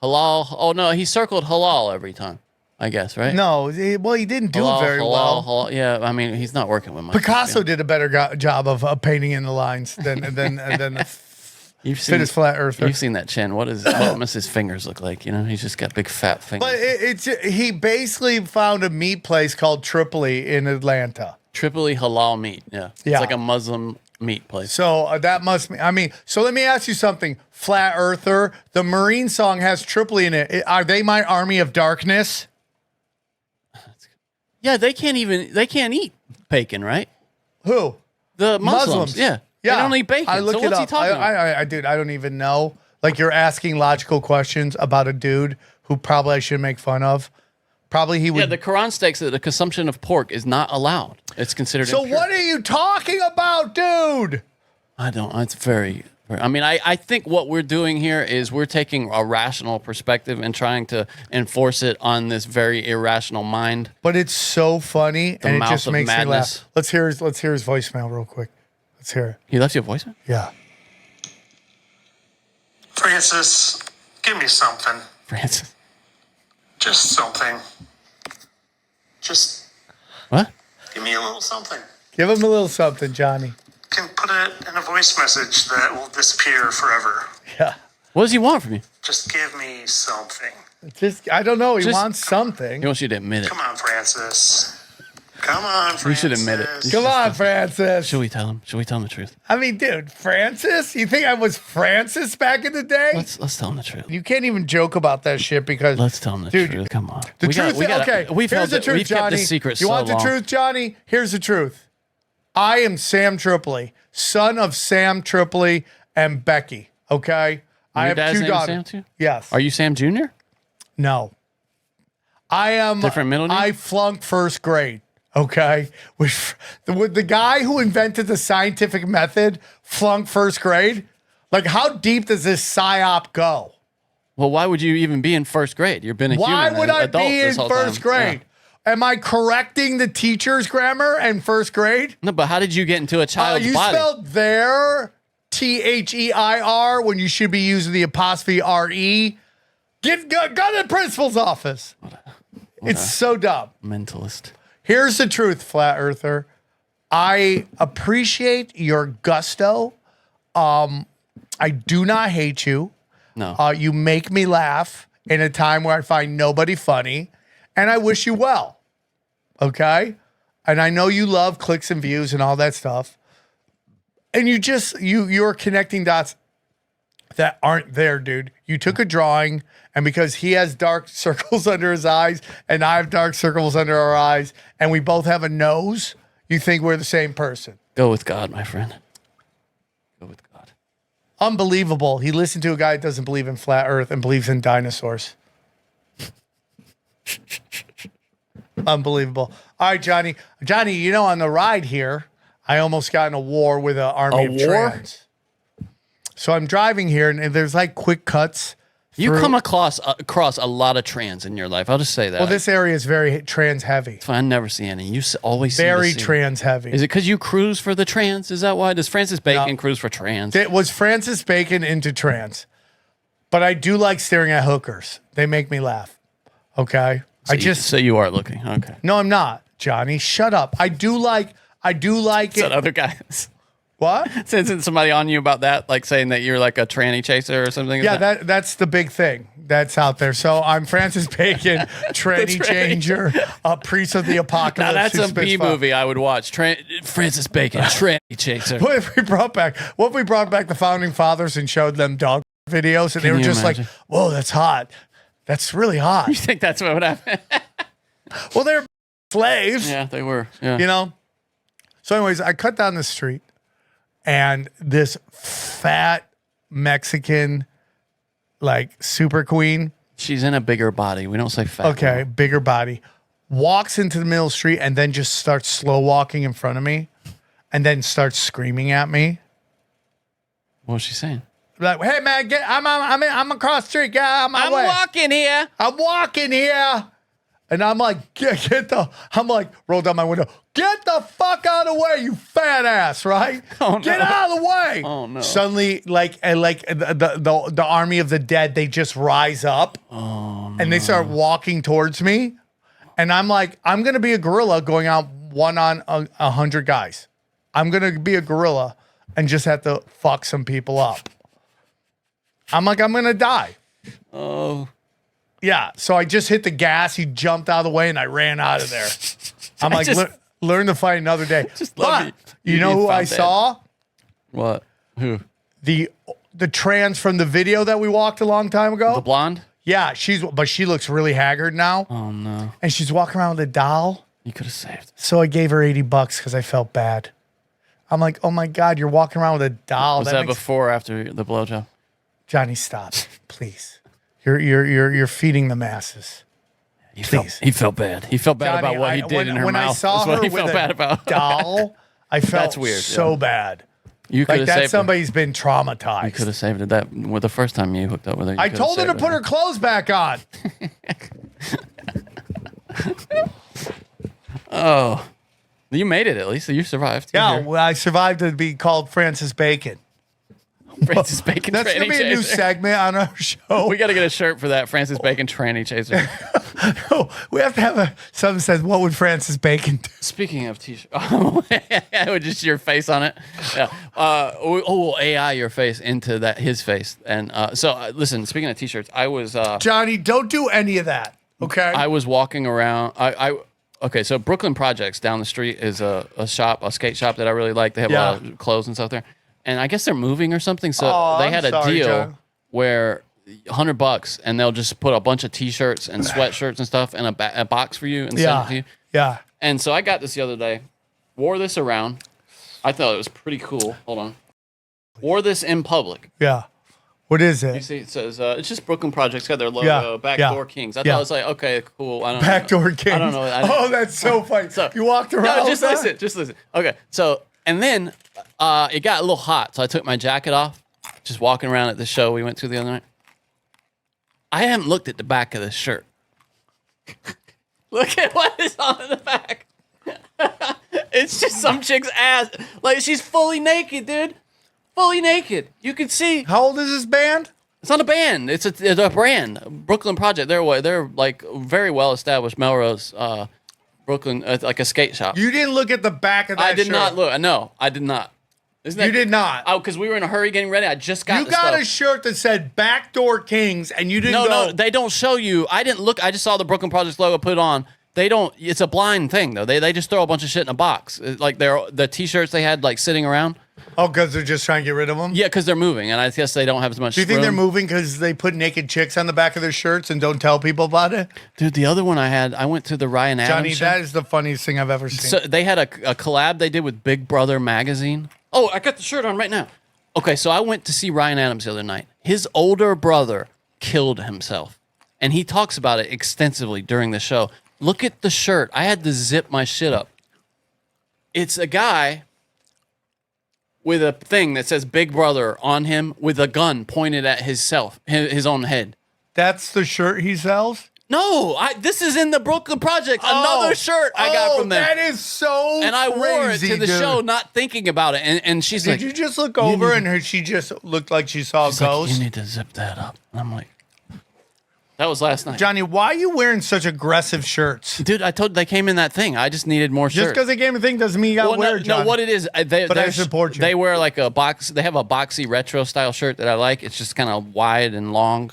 halal. Oh no, he circled halal every time. I guess, right? No, he didn't do it very well. Halal. Yeah, I mean, he's not working with my Picasso did a better job of painting in the lines than You've seen his flat earther. You've seen that chin. What must his fingers look like? You know, he's just got big fat fingers. But he basically found a meat place called Tripoli in Atlanta. Tripoli halal meat. Yeah. It's like a Muslim meat place. So that must be, so let me ask you something. Flat earther, the Marine song has Tripoli in it. Are they my army of darkness? Yeah, they can't eat bacon, right? Who? The Muslims. Yeah. They don't eat bacon. I look so it what's up. he talking about? Dude, I don't even know. Like, you're asking logical questions about a dude who probably I should make fun of. Probably he would. Yeah, the Quran states that the consumption of pork is not allowed. It's considered impure. What are you talking about, dude? I don't. It's very. I mean, I think what we're doing here is we're taking a rational perspective and trying to enforce it on this very irrational mind. But it's so funny, and it just makes me laugh. Let's hear his voicemail real quick. Let's hear it. He left you a voicemail? Yeah. Francis, give me something. Francis. Just something. Just. What? Give me a little something. Give him a little something, Johnny. Can put it in a voice message that will disappear forever. Yeah. What does he want from you? Just give me something. I don't know. He wants something. He wants you to admit it. Come on, Francis. Come on, Francis. You should admit it. Come on, Francis. Should we tell him? Should we tell him the truth? I mean, dude, Francis? You think I was Francis back in the day? Let's tell him the truth. You can't even joke about that shit because let's tell him the truth. Come on. The truth. Okay. Here's the truth, we've Johnny. kept the secret you want so the long. truth, Johnny? Here's the truth. I am Sam Tripoli, son of Sam Tripoli and Becky. Okay. I have two daughters. Sam too? Yes. Are you Sam Jr.? No. I am. Different middle name? I flunked first grade. Okay. With the guy who invented the scientific method flunked first grade. Like, how deep does this psyop go? Well, why would you even be in first grade? You've been a human. Why would I adult be in this whole first time. grade? Yeah. Am I correcting the teacher's grammar in first grade? No, but how did you get into a child's you body? You spelled there, THEIR, when you should be using the apostrophe RE. Go to the principal's office. It's so dumb. Mentalist. Here's the truth, flat earther. I appreciate your gusto. I do not hate you. No. You make me laugh in a time where I find nobody funny, and I wish you well. Okay? And I know you love clicks and views and all that stuff. And you're connecting dots that aren't there, dude. You took a drawing, and because he has dark circles under his eyes and I have dark circles under our eyes, and we both have a nose, you think we're the same person. Go with God, my friend. Go with God. Unbelievable. He listened to a guy that doesn't believe in flat earth and believes in dinosaurs. Unbelievable. All right, Johnny. Johnny, on the ride here, I almost got in a war with an army of trans. So I'm driving here, and there's like quick cuts. You come across a lot of trans in your life. I'll just say that. Well, this area is very trans heavy. I never see any. You always very see trans heavy. Is it because you cruise for the trans? Is that why? Does Francis Bacon cruise for trans? It was Francis Bacon into trans. But I do like staring at hookers. They make me laugh. Okay? So you are looking. Okay. No, I'm not, Johnny. Shut up. I do like it. Other guys. What? Sending somebody on you about that, like saying that you're like a tranny chaser or something? Yeah, that's the big thing that's out there. So I'm Francis Bacon, tranny changer, a priest of the apocalypse. Now that's a B movie I would watch. Francis Bacon, tranny chaser. What if we brought back the founding fathers and showed them dog videos, and they were just like, "Whoa, that's hot. That's really hot." You think that's what would happen? Well, they're slaves. Yeah, they were. Yeah. You know. So, anyways, I cut down the street. And this fat Mexican, like super queen. She's in a bigger body. We don't say fat. Okay, bigger body. Walks into the middle of the street and then just starts slow walking in front of me and then starts screaming at me. What was she saying? Like, hey, man, I'm across the street. Get out of my way. I'm walking here. And I'm like, roll down my window. Get the fuck out of the way, you fat ass, right? Oh, no. Get out of the way. Oh, no. Suddenly, like the army of the dead, they just rise up. Oh, no. And they start walking towards me. And I'm like, I'm going to be a gorilla going out one on 100 guys. I'm going to be a gorilla and just have to fuck some people up. I'm like, I'm going to die. Oh. Yeah, so I just hit the gas. He jumped out of the way, and I ran out of there. I'm like, learn to fight another day. But you know who I saw? What? Who? The trans from the video that we walked a long time ago. The blonde? Yeah, but she looks really haggard now. Oh no! And she's walking around with a doll. You could have saved. So I gave her $80 because I felt bad. I'm like, oh my God, you're walking around with a doll. Was that before or after the blowjob? Johnny, stop, please. You're feeding the masses. He felt bad. He felt bad about what he did in her when mouth. I saw her with a doll, I felt That's weird, so bad. You could like have that saved somebody's been traumatized. You could have saved it. That well, the first time you hooked up with her. I told her to put her clothes back on. Oh, you made it at least. You survived. Yeah, well, I survived to be called Francis Bacon. Francis Bacon. That's gonna be a new segment on our show. We got to get a shirt for that. Francis Bacon tranny chaser. No, we have to have something that says, "What would Francis Bacon do?" Speaking of t-shirts, with just your face on it. Yeah. We'll AI your face into his face. And listen. Speaking of t-shirts, I was Johnny. Don't do any of that. Okay. I was walking around. Okay, so Brooklyn Projects down the street is a skate shop that I really like. They have a lot of clothes and stuff there. And I guess they're moving or something. So they had a deal where $100 and they'll just put a bunch of t-shirts and sweatshirts and stuff in a box for you and send it to you. Yeah. And so I got this the other day, wore this around. I thought it was pretty cool. Hold on. Wore this in public. Yeah. What is it? You see, it says, it's just Brooklyn Projects, got their logo, Backdoor Kings. I thought it was like, okay, cool. I don't know. Backdoor Kings. I don't know. Oh, that's so funny. So, you walked around. No, just listen. Okay, so, and then it got a little hot, so I took my jacket off, just walking around at the show we went to the other night. I haven't looked at the back of this shirt. Look at what is on the back. It's just some chick's ass. Like, she's fully naked, dude. Fully naked. You can see. How old is this band? It's not a band. It's a brand. Brooklyn Project. They're like very well established. Melrose, Brooklyn, like a skate shop. You didn't look at the back of that shirt. I did not look. No, I did not. You did not. Oh, because we were in a hurry getting ready. I just got. You got a shirt that said "Backdoor Kings" and you didn't. No, they don't show you. I didn't look. I just saw the Brooklyn Project logo put on. They don't. It's a blind thing though. They just throw a bunch of shit in a box. Like the t-shirts they had like sitting around. Oh, because they're just trying to get rid of them? Yeah, because they're moving, and I guess they don't have as much Do you think room. they're moving because they put naked chicks on the back of their shirts and don't tell people about it? Dude, the other one I had, I went to the Ryan Adams Johnny, show. that is the funniest thing I've ever seen. So they had a collab they did with Big Brother magazine. Oh, I got the shirt on right now. Okay, so I went to see Ryan Adams the other night. His older brother killed himself, and he talks about it extensively during the show. Look at the shirt. I had to zip my shit up. It's a guy with a thing that says Big Brother on him with a gun pointed at his own head. That's the shirt he sells? No, this is in the Brooklyn Project. Another shirt I got from them. That is so and I wore it to the dude. show, not thinking about it. And she's like, did you just look over and she just looked like she saw a ghost? Like, you need to zip that up. And I'm like, that was last night. Johnny, why are you wearing such aggressive shirts? Dude, I told you they came in that thing. I just needed more shirts. Just because they came in the thing doesn't mean you got to wear it, John. No, what it is, I support you. They wear like a box. They have a boxy retro style shirt that I like. It's just kind of wide and long.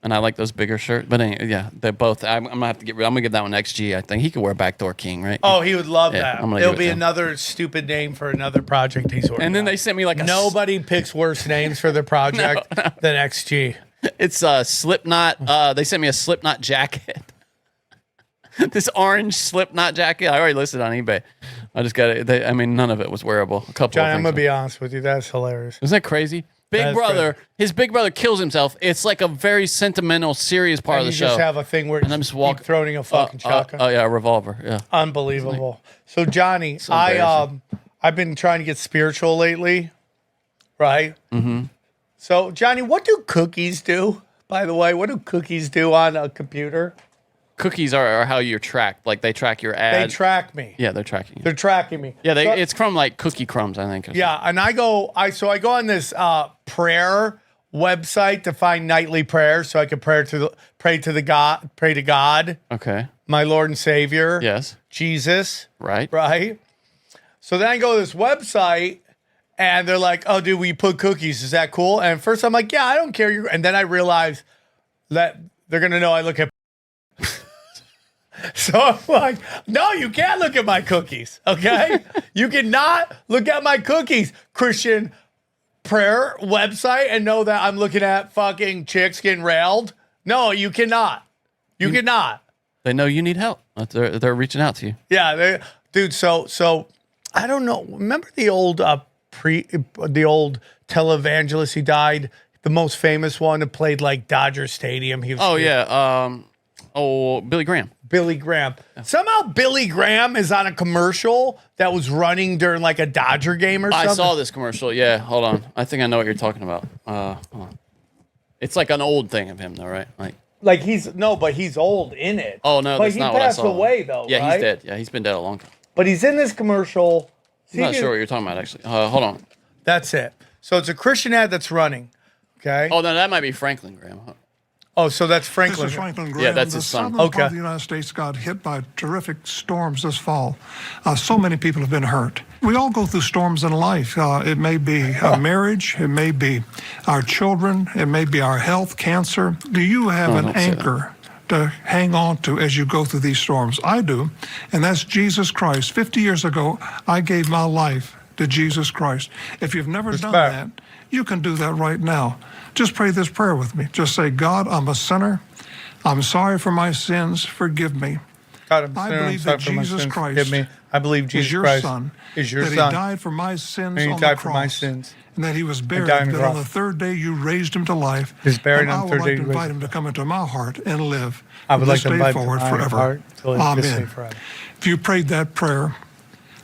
And I like those bigger shirts. But anyway, yeah, they're both. I'm gonna have to I'm gonna give that one XG. I think he could wear Backdoor King, right? Oh, he would love Yeah, that. I'm gonna It'll give it be to him. another stupid name for another project he's working And then on. they sent me like Nobody picks worse names for their project than XG. It's a Slipknot. They sent me a Slipknot jacket. This orange Slipknot jacket. I already listed it on eBay. I just got it. I mean, none of it was wearable. A couple. John, of I'm things gonna be honest with you. That's hilarious. Isn't that crazy? His big brother kills himself. It's like a very sentimental, serious part of the show. You just have a thing where and I'm just walking, throwing a fucking shotgun. Oh yeah, a revolver. Yeah, unbelievable. So Johnny, So I've been trying to get spiritual lately, right? Mm-hmm. So Johnny, what do cookies do? By the way, what do cookies do on a computer? Cookies are how you're tracked. Like they track your ad. They track me. Yeah, they're tracking you. They're tracking me. Yeah, it's from like Cookie Crumbs, I think. Yeah, and I go on this prayer website to find nightly prayers so I can pray to God. Okay. My Lord and Savior. Yes. Jesus. Right. Right. So then I go to this website and they're like, "Oh, dude, we put cookies. Is that cool?" And first I'm like, "Yeah, I don't care." And then I realize that they're gonna know I look at. So I'm like, "No, you can't look at my cookies. Okay, you cannot look at my cookies, Christian prayer website, and know that I'm looking at fucking chicks getting railed. No, you cannot. You cannot. They know you need help. They're reaching out to you. Yeah, dude. So I don't know. Remember the old televangelist? He died. The most famous one who played like Dodger Stadium. He was. Oh yeah. Billy Graham. Billy Graham. Yeah. Somehow Billy Graham is on a commercial that was running during like a Dodger game or something. I saw this commercial. Yeah, hold on. I think I know what you're talking about. Hold on. It's like an old thing of him though, right? Like he's old in it. Oh no, that's not what I saw. He passed away though. Yeah, right? he's dead. Yeah, he's been dead a long time. But he's in this commercial. I'm not sure what you're talking about actually. Hold on. That's it. So it's a Christian ad that's running. Okay. Oh no, that might be Franklin Graham. Oh, so that's Franklin. This is Franklin Graham. Yeah, that's the his son. southern part of the United States got hit by terrific storms this fall. So many people have been hurt. We all go through storms in life. It may be marriage. It may be our children. It may be our health, cancer. Do you have an anchor to hang on to as you go through these storms? I do, and that's Jesus Christ. 50 years ago, I gave my life to Jesus Christ. If you've never done that, you can do that right now. Just pray this prayer with me. Just say, God, I'm a sinner. I'm sorry for my sins. Forgive me. God, I believe that Jesus Christ is your Son. Is your Son. That He died for my sins on the cross. And that He was buried. That on the third day you raised Him to life. He's buried on the third day. I would like to invite Him to come into my heart and live. I would like to invite Him forward to my forever. heart to live this day Amen. forever. If you prayed that prayer,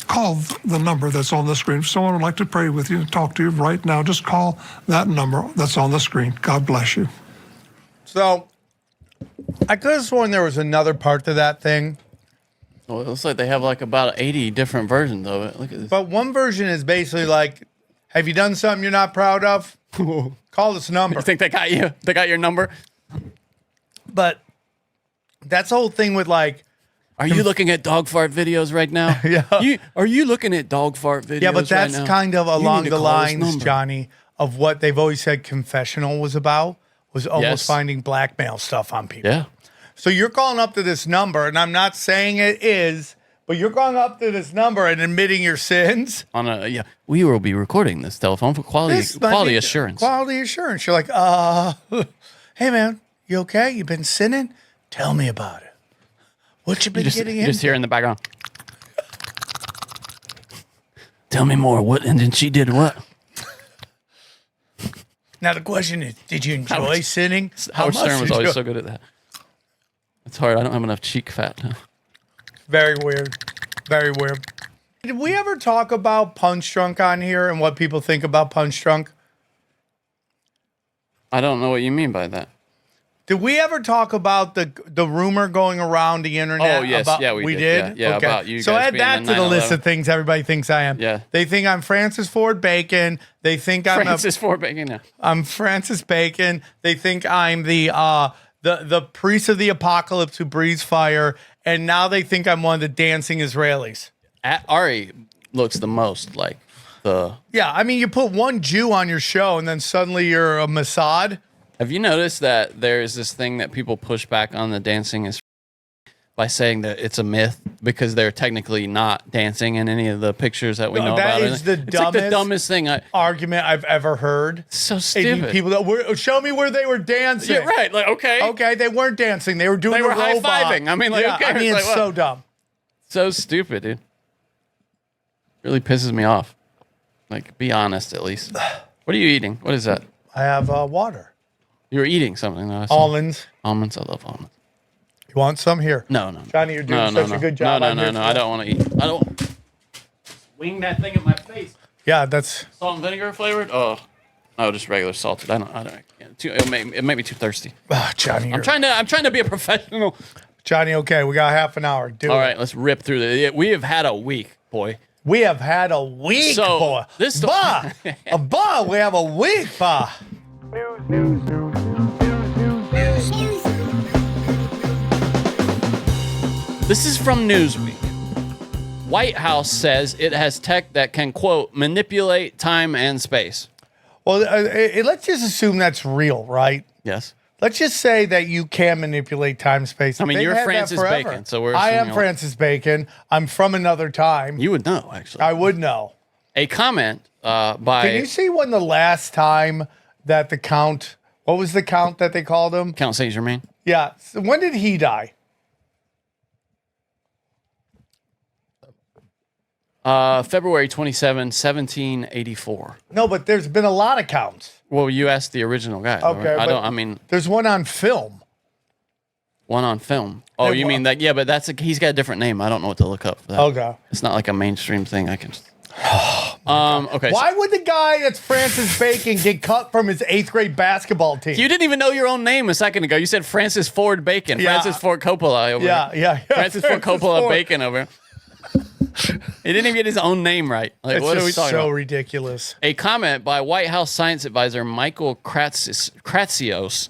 call the number that's on the screen. If someone would like to pray with you and talk to you right now, just call that number that's on the screen. God bless you. So, I could have sworn there was another part to that thing. Well, it looks like they have like about 80 different versions of it. Look at this. But one version is basically like, have you done something you're not proud of? Call this number. You think they got you? They got your number? But that's the whole thing with like, are you looking at dog fart videos right now? Yeah. Are you looking at dog fart videos? Yeah, but that's right now? kind of along the lines, number. Johnny, of what they've always said confessional was about, was almost finding blackmail stuff on people. Yeah. So you're calling up to this number, and I'm not saying it is, but you're calling up to this number and admitting your sins. We will be recording this telephone for quality assurance. Quality assurance. You're like, hey man, you okay? You been sinning? Tell me about it. What you been getting into? Just hear in the background. Tell me more. What? And then she did what? Now the question is, did you enjoy sinning? Howard Stern was always so good at that. It's hard. I don't have enough cheek fat now. Very weird. Very weird. Did we ever talk about Punchrunk on here and what people think about Punchrunk? I don't know what you mean by that. Did we ever talk about the rumor going around the internet? Oh, yes. About, Yeah, we did. Yeah, okay. about you So guys add being that in to the list 9/11. of things everybody thinks I am. Yeah. They think I'm Francis Ford Bacon. They think Francis Ford Bacon. Yeah. I'm Francis Bacon. They think I'm the priest of the apocalypse who breathes fire, and now they think I'm one of the dancing Israelis. Ari looks the most like the. Yeah, I mean, you put one Jew on your show, and then suddenly you're a Mossad. Have you noticed that there's this thing that people push back on the dancing is by saying that it's a myth because they're technically not dancing in any of the pictures that we know about? That is the it's like the dumbest thing argument I've ever heard. So stupid. People that were show me where they were dancing. Yeah, right. Like okay, they weren't dancing. They were doing. They were high high-fiving. I mean, like, yeah, who cares? I mean, Like, it's what? so dumb. So stupid, dude. Really pisses me off. Like, be honest at least. What are you eating? What is that? I have water. You were eating something. Though. Almonds. Almonds. I love almonds. You want some here? No. Johnny, you're doing such a good job. No. I don't want to eat. I don't. Wing that thing in my face. Yeah, that's salt and vinegar flavored. Oh, just regular salted. I don't. It may be too thirsty. Oh, Johnny, I'm trying to be a professional. Johnny, okay, we got half an hour. All right, let's rip through the. We have had a week, boy. We have had a week, boy. This we have a week, bah. This is from Newsweek. White House says it has tech that can, quote, manipulate time and space. Well, let's just assume that's real, right? Yes. Let's just say that you can manipulate time space. I mean, They've you're had that Francis forever. Bacon, so we're. I am assuming Francis Bacon. I'm from another time. You would know, actually. I would know. A comment by. Can you see when the last time that the count? What was the count that they called him? Count Saint Germain. Yeah. So when did he die? February 27, 1784. No, but there's been a lot of counts. Well, you asked the original guy. Okay, I mean, there's one on film. One on film. Oh, Yeah, you mean that? Yeah, but he's got a different name. I don't know what to look up for that. Okay. It's not like a mainstream thing. I can. Okay. Why would the guy that's Francis Bacon get cut from his 8th grade basketball team? You didn't even know your own name a second ago. You said Francis Ford Bacon. Yeah. Francis Ford Coppola over Yeah, here. yeah. Francis Ford Coppola Bacon over here. He didn't even get his own name right. Like, It's what are we just talking so about? ridiculous. A comment by White House science advisor Michael Kratsios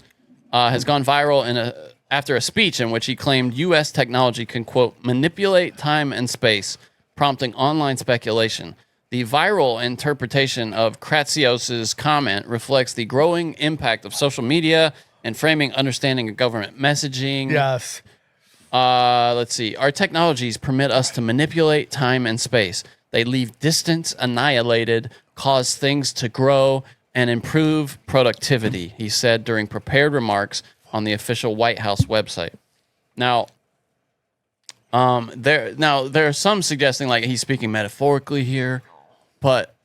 has gone viral after a speech in which he claimed U.S. technology can, quote, manipulate time and space, prompting online speculation. The viral interpretation of Kratsios' comment reflects the growing impact of social media and framing understanding of government messaging. Yes. Let's see. Our technologies permit us to manipulate time and space. They leave distance annihilated, cause things to grow, and improve productivity, he said during prepared remarks on the official White House website. Now, there are some suggesting like he's speaking metaphorically here, but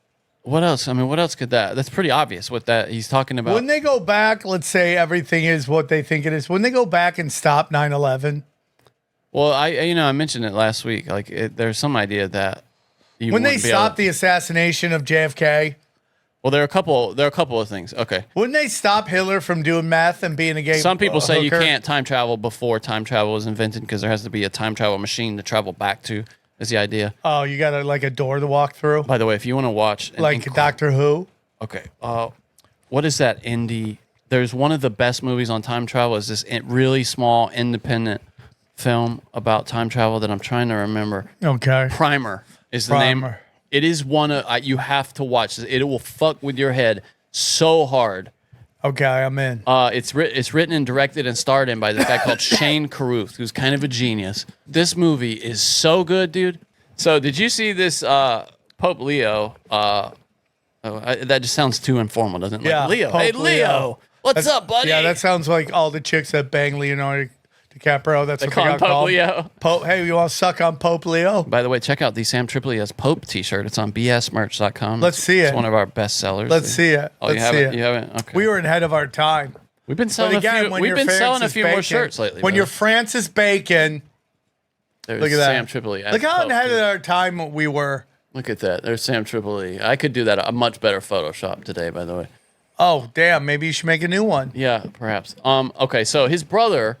what else? I mean, what else could that's pretty obvious what that he's talking about. Wouldn't they go back, let's say everything is what they think it is, wouldn't they go back and stop 9/11? Well, I mentioned it last week. Like, there's some idea that When they stopped the assassination of JFK, well, there are a couple of things. Okay, wouldn't they stop Hitler from doing meth and being a gay? some people say you hooker? can't time travel before time travel was invented because there has to be a time travel machine to travel back to. Is the idea? Oh, you got like a door to walk through, By the way, if you want to watch, Doctor Who. Okay. What is that indie? There's one of the best movies on time travel. Is this really small independent film about time travel that I'm trying to remember? Okay. Primer is the name. It is one of you have to watch this. It will fuck with your head so hard. Okay, I'm in. It's written and directed and starred in by this guy called Shane Carruth, who's kind of a genius. This movie is so good, dude. So did you see this Pope Leo? That just sounds too informal, doesn't it? Yeah, Like, Leo. Pope Hey, Leo. What's up, buddy? Yeah, that sounds like all the chicks that bang Leonardo DiCaprio. That's They what call they him got Pope called. Leo. Pope. Hey, you want to suck on Pope Leo? By the way, check out the Sam Tripoli as Pope t-shirt. It's on bsmerch.com. Let's see It's it. one of our best sellers. Let's see it. Oh, Let's you haven't? see it. You haven't? Okay. We were ahead of our time. We've been selling But again, a few. when We've you're been selling a Francis few more Bacon- shirts lately. When brother. you're Francis Bacon, There's Look at that. Sam Tripoli. Look how ahead of our time we were. Look at that. There's Sam Tripoli. I could do that a much better Photoshop today, by the way. Oh, damn. Maybe you should make a new one. Yeah, perhaps. Okay, so his brother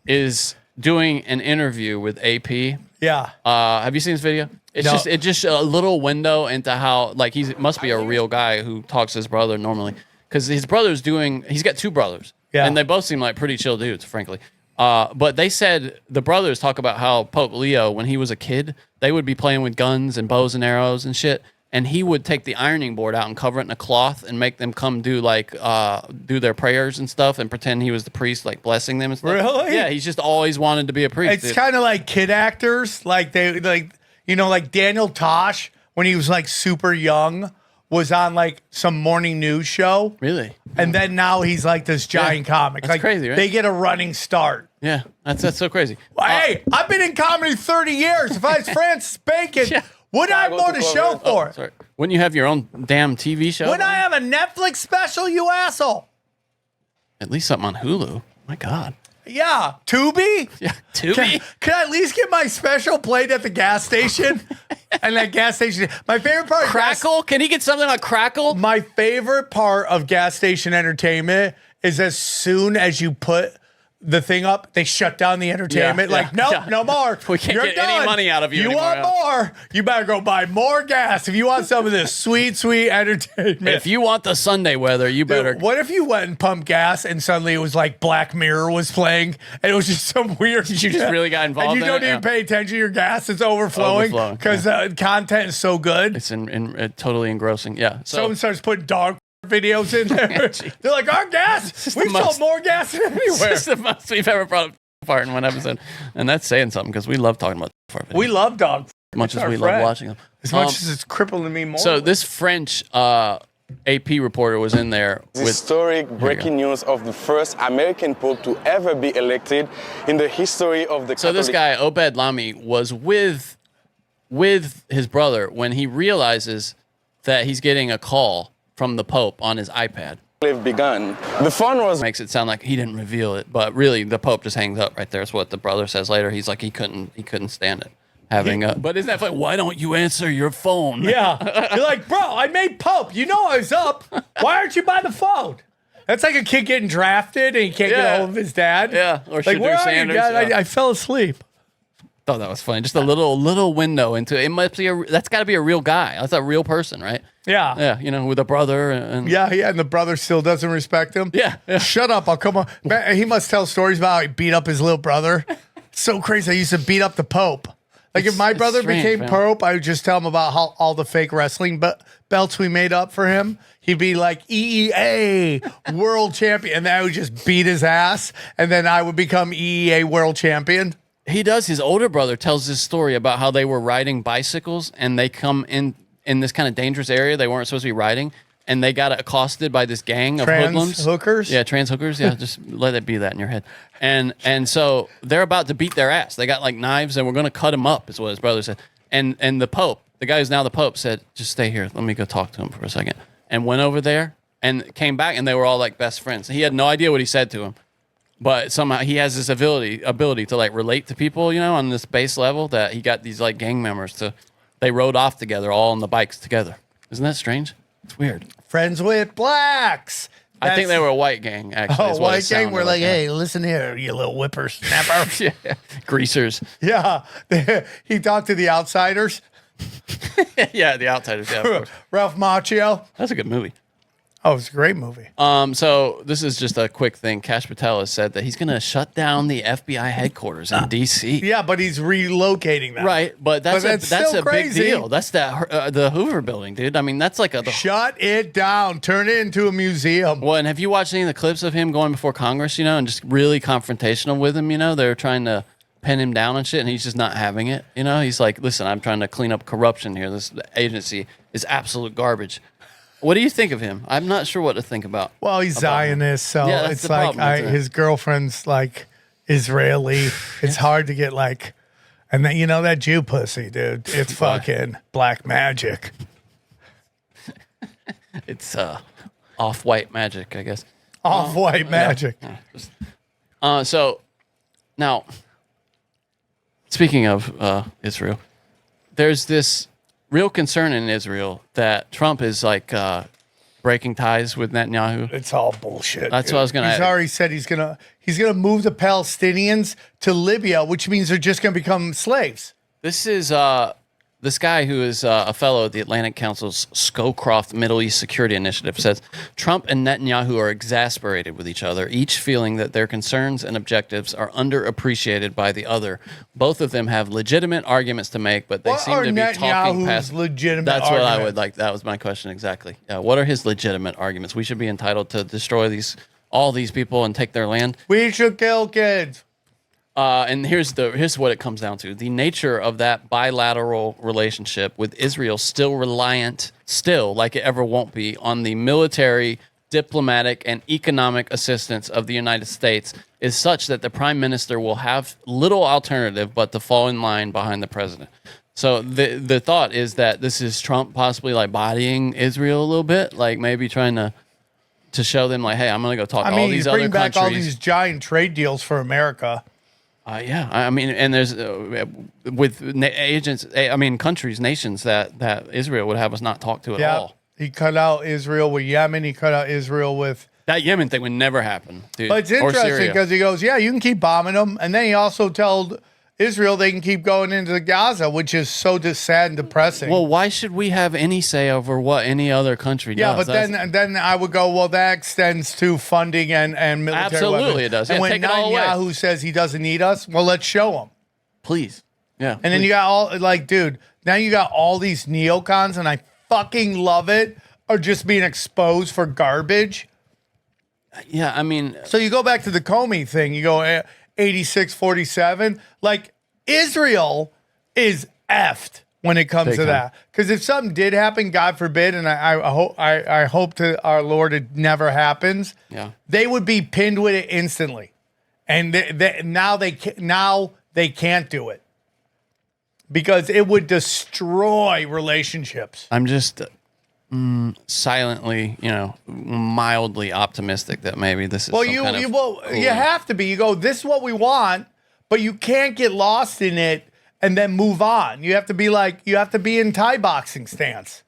is doing an interview with AP. Yeah. Have you seen this video? It's No. just a little window into how like he must be a real guy who talks to his brother normally, because his brother's he's got two brothers, and they both seem like pretty chill dudes, frankly. But they said the brothers talk about how Pope Leo, when he was a kid, they would be playing with guns and bows and arrows and shit, and he would take the ironing board out and cover it in a cloth and make them come do their prayers and stuff and pretend he was the priest, like blessing them and stuff. Really? Yeah, he's just always wanted to be a priest. It's kind of like kid actors, like like Daniel Tosh when he was like super young was on like some morning news show. Really? And then now he's like this giant comic. That's like crazy, right? They get a running start. Yeah, that's so crazy. Hey, I've been in comedy 30 years. If I was Francis Bacon, would I have more to show for it? Sorry. Wouldn't you have your own damn TV show? Wouldn't I have a Netflix special, you asshole? At least something on Hulu. My God. Yeah, Tubi? Yeah, Tubi. Can I at least get my special played at the gas station? And that gas station. My favorite part Crackle? Can he get something on Crackle? My favorite part of gas station entertainment is as soon as you put the thing up, they shut down the entertainment. Yeah, like, nope, yeah. no more. We can't You're get done. any money out of you You anymore. want more? You better go buy more gas if you want some of this sweet, sweet entertainment. If you want the Sunday weather, you better. Dude, what if you went and pumped gas and suddenly it was like Black Mirror was playing and it was just some weird You just really got involved and you in don't it? even Yeah. pay attention to your gas. It's overflowing because the content is so good. It's totally engrossing. Yeah. So Someone starts putting dog videos in there. They're like, our gas, we sold more gas than anywhere. It's the most we've ever brought up fart in one episode. And that's saying something because we love talking about fart videos. We love dog as much It's as we our love friend. watching them. As much as it's crippling me more. So this French AP reporter was in there with historic breaking news of the first American pope to ever be elected in the history of the So this guy, Obed Lamy, was with his brother when he realizes that he's getting a call from the Pope on his iPad. Begun. The fun was makes it sound like he didn't reveal it, but really the Pope just hangs up right there. That's what the brother says later. He's like he couldn't stand it. But isn't that funny? Why don't you answer your phone? Yeah. You're like, bro, I made Pope. You know I was up. Why aren't you by the phone? That's like a kid getting drafted and he can't get a hold of his dad. Yeah. Or like, Shadur where are you, Sanders. Dad? Yeah. I fell asleep. Thought that was funny. Just a little window into it. Must be that's got to be a real guy. That's a real person, right? Yeah. Yeah. You know, with a brother and Yeah, and the brother still doesn't respect him. Yeah. Shut up! I'll come on. Man, he must tell stories about how he beat up his little brother. So crazy. I used to beat up the Pope. Like if my brother strange, became man. Pope, I would just tell him about how all the fake wrestling belts we made up for him. He'd be like EEA world champion, and then I would just beat his ass, and then I would become EEA world champion. He does. His older brother tells this story about how they were riding bicycles and they come in this kind of dangerous area they weren't supposed to be riding, and they got accosted by this gang of hoodlums. Hookers? Yeah, trans hookers. Yeah, just let it be that in your head. And so they're about to beat their ass. They got like knives and we're going to cut him up, is what his brother said. And the Pope, the guy who's now the Pope, said, just stay here. Let me go talk to him for a second. And went over there and came back, and they were all like best friends. He had no idea what he said to him. But somehow he has this ability to like relate to people, you know, on this base level, that he got these like gang members they rode off together, all on the bikes together. Isn't that strange? It's weird. Friends with blacks. I think they were a white gang, actually. is Oh, what it white gang. sounded We're like, yeah. hey, listen here, you little whippersnapper. Yeah. Greasers. Yeah. He talked to the outsiders. Yeah, the Outsiders. Yeah, of course. Ralph Macchio. That's a good movie. Oh, it's a great movie. So this is just a quick thing. Cash Patel has said that he's going to shut down the FBI headquarters in D.C. Yeah, but he's relocating that. Right, but that's still a big crazy. deal. That's the Hoover Building, dude. I mean, that's like Shut it down. Turn it into a museum. Well, and have you watched any of the clips of him going before Congress, you know, and just really confrontational with him, you know? They're trying to pin him down and shit, and he's just not having it, you know? He's like, listen, I'm trying to clean up corruption here. This agency is absolute garbage. What do you think of him? I'm not sure what to think about. Well, he's Zionist, so Yeah, that's it's the like problem, isn't it? his girlfriend's like Israeli. It's hard to get like, and then, you know, that Jew pussy, dude. It's fucking black magic. It's off-white magic, I guess. Off-white magic. So now, Speaking of Israel, there's this real concern in Israel that Trump is like breaking ties with Netanyahu. It's all bullshit. That's what I was going to He's already said he's gonna move the Palestinians to Libya, which means they're just gonna become slaves. This is this guy who is a fellow at the Atlantic Council's Scowcroft Middle East Security Initiative says Trump and Netanyahu are exasperated with each other, each feeling that their concerns and objectives are underappreciated by the other. Both of them have legitimate arguments to make, but they seem to be talking past. Legitimate That's argument? what I would like. That was my question exactly. What are his legitimate arguments? We should be entitled to destroy all these people and take their land. We should kill kids. And here's what it comes down to. The nature of that bilateral relationship with Israel still reliant, like it ever won't be, on the military, diplomatic, and economic assistance of the United States is such that the prime minister will have little alternative but to fall in line behind the president. So the thought is that this is Trump possibly like bodying Israel a little bit, like maybe trying to show them like, hey, I'm going to go talk to all these other countries. Bring back all these giant trade deals for America. Yeah, I mean, and there's with countries, nations that Israel would have us not talk to at all. He cut out Israel with Yemen. He cut out Israel with that Yemen thing would never happen, dude. But it's interesting because he goes, yeah, you can keep bombing them, and then he also told Israel they can keep going into Gaza, which is so sad and depressing. Well, why should we have any say over what any other country does? Yeah, but then I would go, well, that extends to funding and military Absolutely weapons. It does. And yeah, when take it all away. Netanyahu says he doesn't need us, well, let's show him. Please. Yeah. And then you got all, like, dude, now you got all these neocons, and I fucking love it, are just being exposed for garbage. Yeah, I mean. So you go back to the Comey thing, you go 86-47, like, Israel is effed when it comes to that. Because if something did happen, God forbid, and I hope to our Lord it never happens, they would be pinned with it instantly. And now they can't do it. Because it would destroy relationships. I'm just silently, mildly optimistic that maybe this is you have to be. You go, this is what we want. But you can't get lost in it and then move on. You have to be in Thai boxing stance.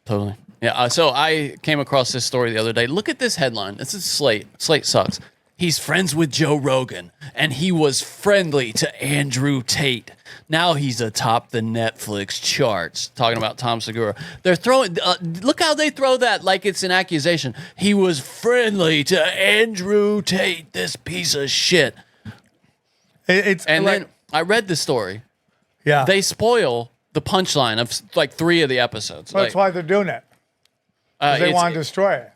Totally. Yeah. So I came across this story the other day. Look at this headline. This is Slate. Slate sucks. He's friends with Joe Rogan, and he was friendly to Andrew Tate. Now he's atop the Netflix charts. Talking about Tom Segura. They're throwing. Look how they throw that like it's an accusation. He was friendly to Andrew Tate. This piece of shit. Then I read the story. Yeah. They spoil the punchline of like 3 of the episodes. Well, that's why they're doing it. They want to destroy it.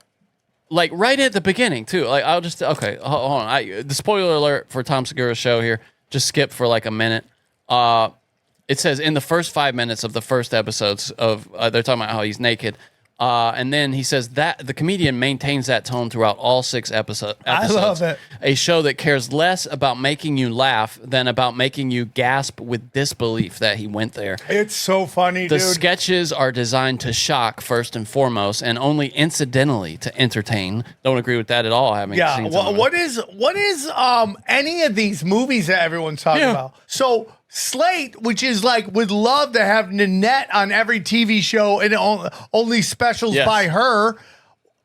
Like right at the beginning too. Like I'll just hold on. The spoiler alert for Tom Segura's show here. Just skip for like a minute. It says in the first 5 minutes of the first episodes of they're talking about how he's naked. And then he says that the comedian maintains that tone throughout all 6 episodes. I love it. A show that cares less about making you laugh than about making you gasp with disbelief that he went there. It's so funny, dude. The sketches are designed to shock first and foremost, and only incidentally to entertain. Don't agree with that at all. What is any of these movies that everyone's talking about? So Slate, which is like, would love to have Nanette on every TV show and only specials by her,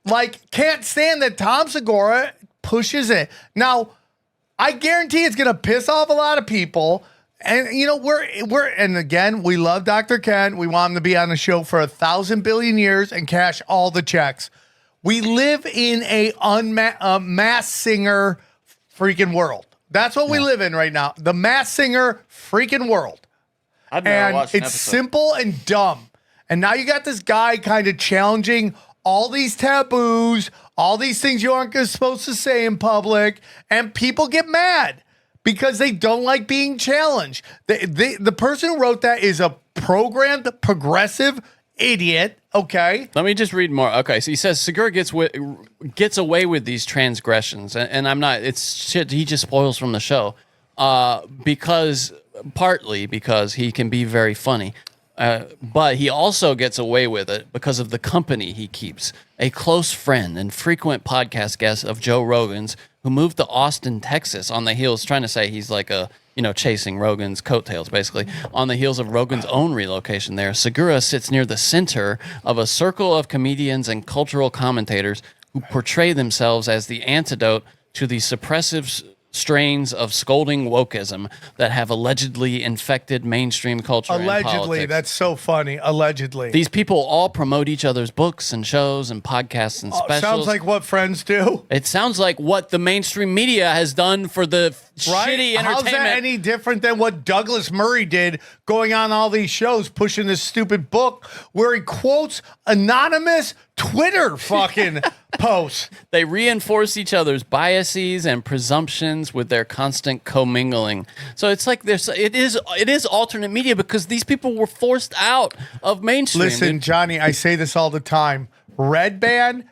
like, can't stand that Tom Segura pushes it. Now, I guarantee it's going to piss off a lot of people. And, and again, we love Dr. Ken. We want him to be on the show for 1,000 billion years and cash all the checks. We live in a mass singer freaking world. That's what we live in right now. The Mass Singer freaking world. I've never watched an it's episode. simple and dumb. And now you got this guy kind of challenging all these taboos, all these things you aren't supposed to say in public, and people get mad because they don't like being challenged. The person who wrote that is a programmed progressive idiot. Okay. Let me just read more. Okay, so he says Segura gets away with these transgressions, and I'm not. It's shit. He just spoils from the show, partly because he can be very funny, but he also gets away with it because of the company he keeps. A close friend and frequent podcast guest of Joe Rogan's, who moved to Austin, Texas on the heels, trying to say he's like chasing Rogan's coattails, basically, on the heels of Rogan's own relocation there. Segura sits near the center of a circle of comedians and cultural commentators who portray themselves as the antidote to the suppressive strains of scolding wokeism that have allegedly infected mainstream culture and politics. That's so funny. Allegedly. These people all promote each other's books and shows and podcasts and specials. Sounds like what friends do. It sounds like what the mainstream media has done for the shitty entertainment. How's that any different than what Douglas Murray did going on all these shows, pushing this stupid book where he quotes anonymous Twitter fucking posts? They reinforce each other's biases and presumptions with their constant commingling. So it's like it is alternate media because these people were forced out of mainstream. Listen, Johnny, I say this all the time. Red Band,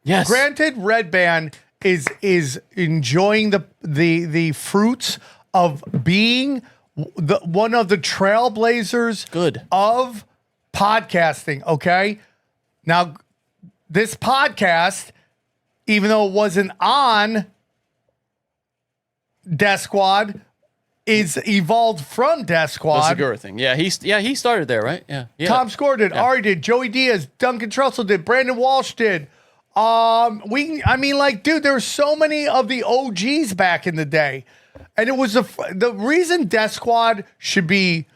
yes. Granted, Red Band is enjoying the fruits of being one of the trailblazers of podcasting, okay? Now, this podcast, even though it wasn't on Death Squad, is evolved from Death Squad. The Segura thing. Yeah, he started there, right? Yeah. Tom Score did, Ari did, Joey Diaz, Duncan Trussell did, Brandon Walsh did. Dude, there were so many of the OGs back in the day. And it was the reason Death Squad should be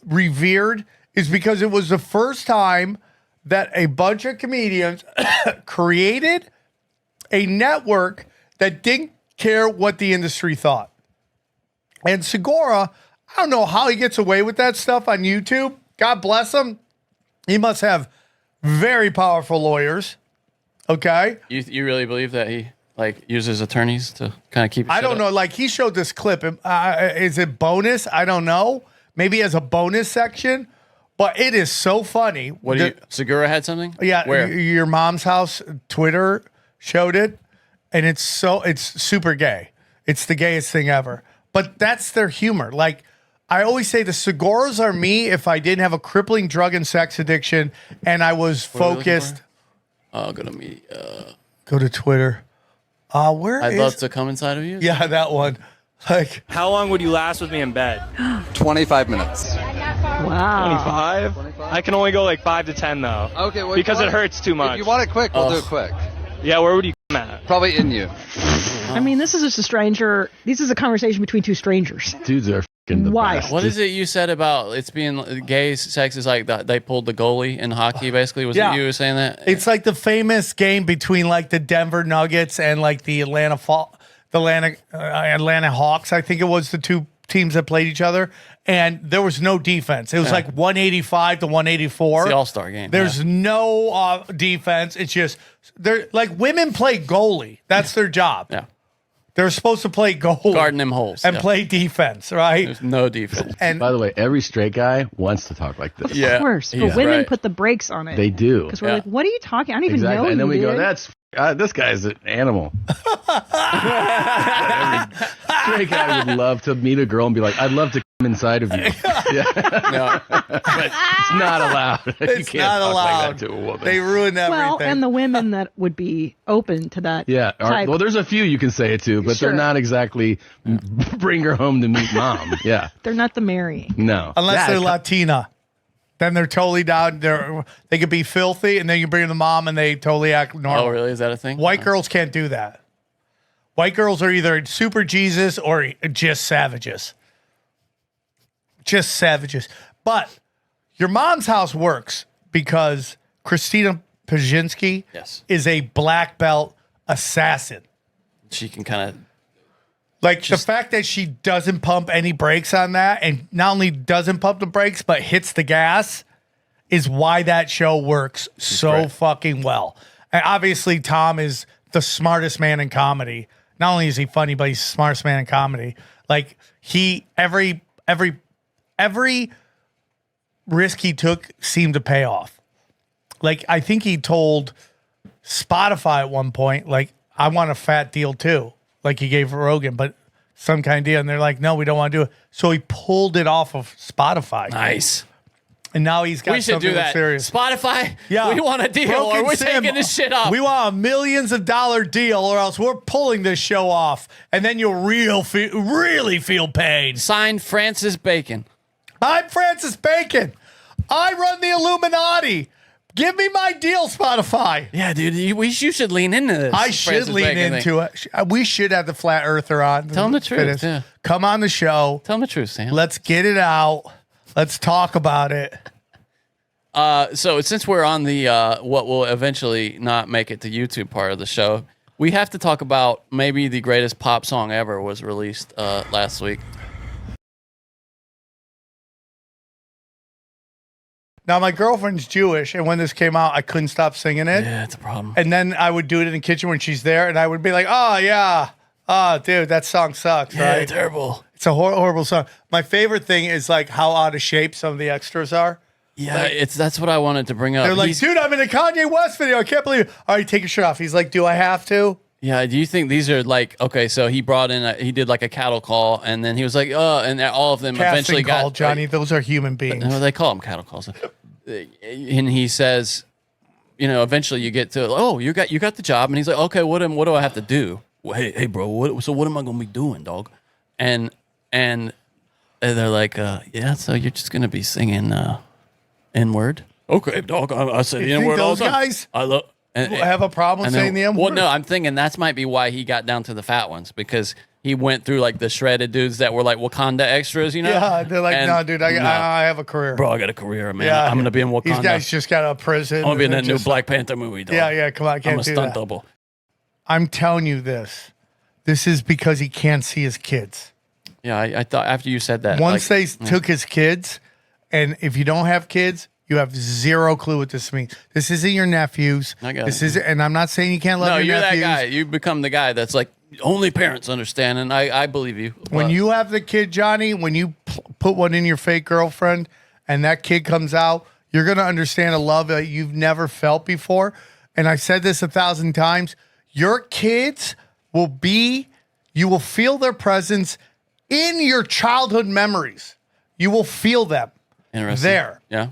revered is because it was the first time that a bunch of comedians created a network that didn't care what the industry thought. And Segura, I don't know how he gets away with that stuff on YouTube. God bless him. He must have very powerful lawyers. Okay. You really believe that he uses attorneys to kind of keep? I don't know. Like he showed this clip. Is it bonus? I don't know. Maybe as a bonus section, but it is so funny. Segura had something? Yeah. Where? Your mom's house Twitter showed it, and it's super gay. It's the gayest thing ever. But that's their humor. Like I always say, the Seguras are me if I didn't have a crippling drug and sex addiction and I was focused. Go to me. Go to Twitter. I'd love to come inside of you. Yeah, that one. Like, how long would you last with me in bed? 25 minutes. Wow. 25? I can only go like 5 to 10 though. Okay, well, because it hurts too much. If you want it quick, we'll do it quick. Yeah, where would you come at? Probably in you. I mean, this is just a stranger. This is a conversation between two strangers. Dudes are fucking the best. What is it you said about it's being gay sex is like they pulled the goalie in hockey, basically? Was it you who was saying that? It's like the famous game between like the Denver Nuggets and like the Atlanta Hawks. I think it was the two teams that played each other, and there was no defense. It was like 185 to 184. It's the All-Star game. There's no defense. It's just they're like women play goalie. That's their job. Yeah. They're supposed to play goalie. Guarding them holes. And play defense, right? There's no defense. And by the way, every straight guy wants to talk like this. Of course. But women put the brakes on it. They do. Because we're like, what are you talking? I don't even know. And then we go, that's this guy's an animal. Every straight guy would love to meet a girl and be like, I'd love to come inside of you. Yeah. But it's not allowed. It's you can't not talk allowed. like that to a woman. They ruin everything. Well, and the women that would be open to that. Yeah. type. Well, there's a few you can say it to, but they're not exactly bring her home to meet mom. Yeah. They're not the marrying. No. Unless they're Latina. Then they're totally down. They could be filthy, and then you bring the mom, and they totally act normal. Oh, really? Is that a thing? White girls can't do that. White girls are either super Jesus or just savages. Just savages. But your mom's house works because Christina Pajinski is a black belt assassin. She can kind of... Like the fact that she doesn't pump any brakes on that, and not only doesn't pump the brakes, but hits the gas, is why that show works so fucking well. And obviously, Tom is the smartest man in comedy. Not only is he funny, but he's the smartest man in comedy. Like every risk he took seemed to pay off. Like I think he told Spotify at one point, like, I want a fat deal too. Like he gave Rogan, but some kind of deal. And they're like, no, we don't want to do it. So he pulled it off of Spotify. Nice. And now he's got We should something do that. serious. Spotify, Yeah. we want a deal Broken or we're Sam, taking this shit up. We want a millions of dollar deal or else we're pulling this show off. And then you'll really feel pain. Signed Francis Bacon. I'm Francis Bacon. I run the Illuminati. Give me my deal, Spotify. Yeah, dude, you should lean into this. I should lean into it. We should have the Flat Earther on. Tell him the truth. Yeah. Come on the show. Tell him the truth, Sam. Let's get it out. Let's talk about it. So since we're on the what will eventually not make it to YouTube part of the show, we have to talk about maybe the greatest pop song ever was released last week. Now, my girlfriend's Jewish, and when this came out, I couldn't stop singing it. Yeah, it's a problem. And then I would do it in the kitchen when she's there, and I would be like, oh, yeah. Oh, dude, that song sucks, Yeah, right? terrible. It's a horrible song. My favorite thing is like how out of shape some of the extras are. Yeah, that's what I wanted to bring up. They're like, dude, I'm in a Kanye West video. I can't believe it. All right, take your shirt off. He's like, do I have to? Yeah, do you think these are like, okay, so he brought in, he did like a cattle call, and then he was like, and all of them eventually Casting call, got. Johnny. Those are human beings. No, they call them cattle calls. And he says, eventually you get to, you got the job, and he's like, okay, what do I have to do? Well, hey, bro, what am I gonna be doing, dog? And they're like, yeah, so you're just gonna be singing N-word. Okay, dog, I said the N-word all the time. Guys I love. I have a problem saying the N-word. Well, no, I'm thinking that might be why he got down to the fat ones, because he went through like the shredded dudes that were like Wakanda extras, Yeah, they're like, no, dude, I have a career. Bro, I got a career, man. I'm going to be in Wakanda. These guys just got out of prison. I'm going to be in that new Black Panther movie, dog. Yeah, come on, I can't I'm a do stunt that. double. I'm telling you this. This is because he can't see his kids. Yeah, I thought after you said that. Once they took his kids, and if you don't have kids, you have zero clue what this means. This isn't your nephews. I got this it. is, and I'm not saying you can't love your you're nephews. that guy. You become the guy that's like, only parents understand, and I believe you. When you have the kid, Johnny, when you put one in your fake girlfriend and that kid comes out, you're going to understand a love that you've never felt before. And I said this 1,000 times. Your kids you will feel their presence in your childhood memories. You will feel them there. Yeah.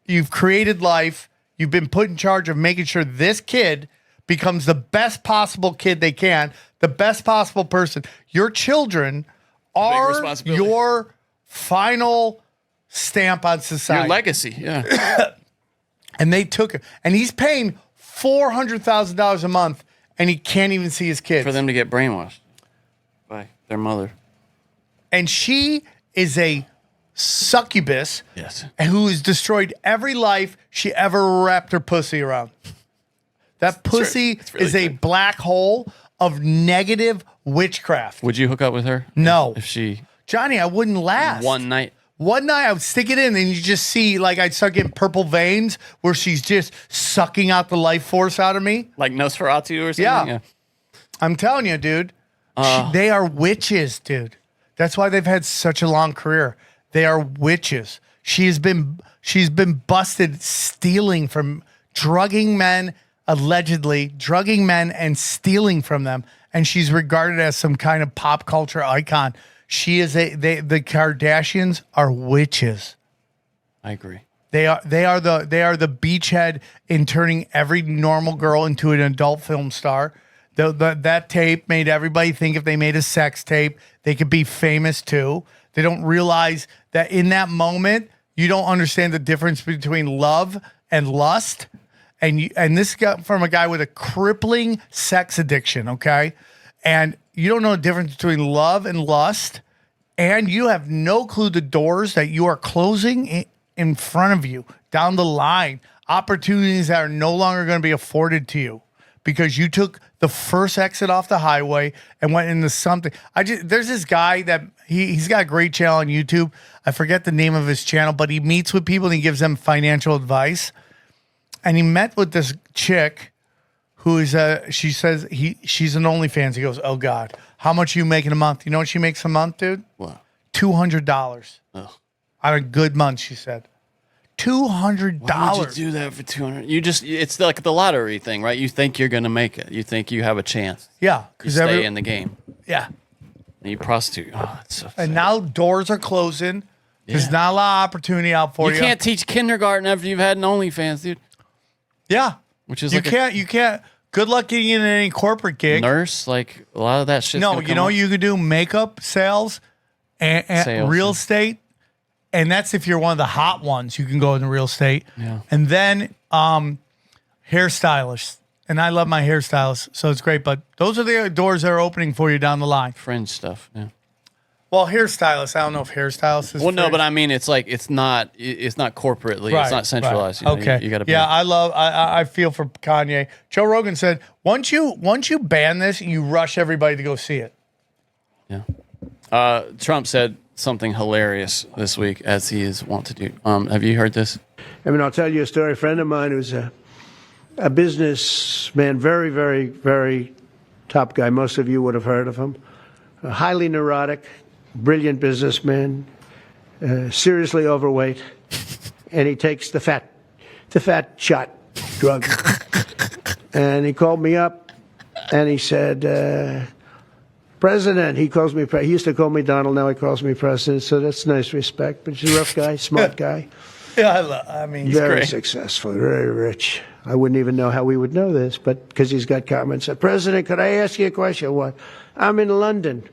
You've created life. You've been put in charge of making sure this kid becomes the best possible kid they can, the best possible person. Your children are your final stamp on society. Your legacy, yeah. And they took it. And he's paying $400,000 a month, and he can't even see his kids. For them to get brainwashed by their mother. And she is a succubus who has destroyed every life she ever wrapped her pussy around. That pussy is a black hole of negative witchcraft. Would you hook up with her? No. If she... Johnny, I wouldn't last. One night. One night I would stick it in and you just see, like, I'd start getting purple veins where she's just sucking out the life force out of me. Like Nosferatu or something? Yeah. I'm telling you, dude. They are witches, dude. That's why they've had such a long career. They are witches. She's been busted stealing from, allegedly drugging men and stealing from them. And she's regarded as some kind of pop culture icon. She is the Kardashians are witches. I agree. They are the beachhead in turning every normal girl into an adult film star. That tape made everybody think if they made a sex tape, they could be famous too. They don't realize that in that moment, you don't understand the difference between love and lust. And this got from a guy with a crippling sex addiction, okay? And you don't know the difference between love and lust, and you have no clue the doors that you are closing in front of you, down the line, opportunities that are no longer going to be afforded to you because you took the first exit off the highway and went into something. There's this guy that he's got a great channel on YouTube. I forget the name of his channel, but he meets with people and he gives them financial advice. And he met with this chick who is she says she's an OnlyFans. He goes, oh God, how much are you making a month? You know what she makes a month, dude? What? $200. Oh. On a good month, she said. $200. Why would you do that for $200? It's like the lottery thing, right? You think you're going to make it. You think you have a chance. Yeah. You stay in the game. Yeah. And you prostitute. Oh, that's so sad. And now doors are closing There's not a lot of opportunity out for you. You can't teach kindergarten after you've had an OnlyFans, dude. Yeah. Which is you can't. Good luck getting in any corporate gig. Nurse, like a lot of that shit. No, you know you could do makeup sales and real estate, and that's if you're one of the hot ones. You can go into real estate, and then hairstylists. And I love my hairstylists, so it's great. But those are the doors that are opening for you down the line. Fringe stuff, yeah. Well, hairstylists. I don't know if hairstylists is. Well, no, but I mean, it's like it's not corporately. Right, it's not centralized. right. You know, Okay. you got to. Be, yeah, I feel for Kanye. Joe Rogan said once you ban this, you rush everybody to go see it. Yeah. Trump said something hilarious this week, as he is wont to do. Have you heard this? I mean, I'll tell you a story. A friend of mine who's a businessman, very, very, very top guy. Most of you would have heard of him. A highly neurotic, brilliant businessman, seriously overweight, and he takes the fat shot drug. And he called me up, and he said, President, he calls me, he used to call me Donald, now he calls me President, so that's nice respect. But he's a rough guy, smart guy. Yeah, I mean, he's very great. successful, very rich. I wouldn't even know how we would know this, but because he's got comments. President, could I ask you a question? What? I'm in London,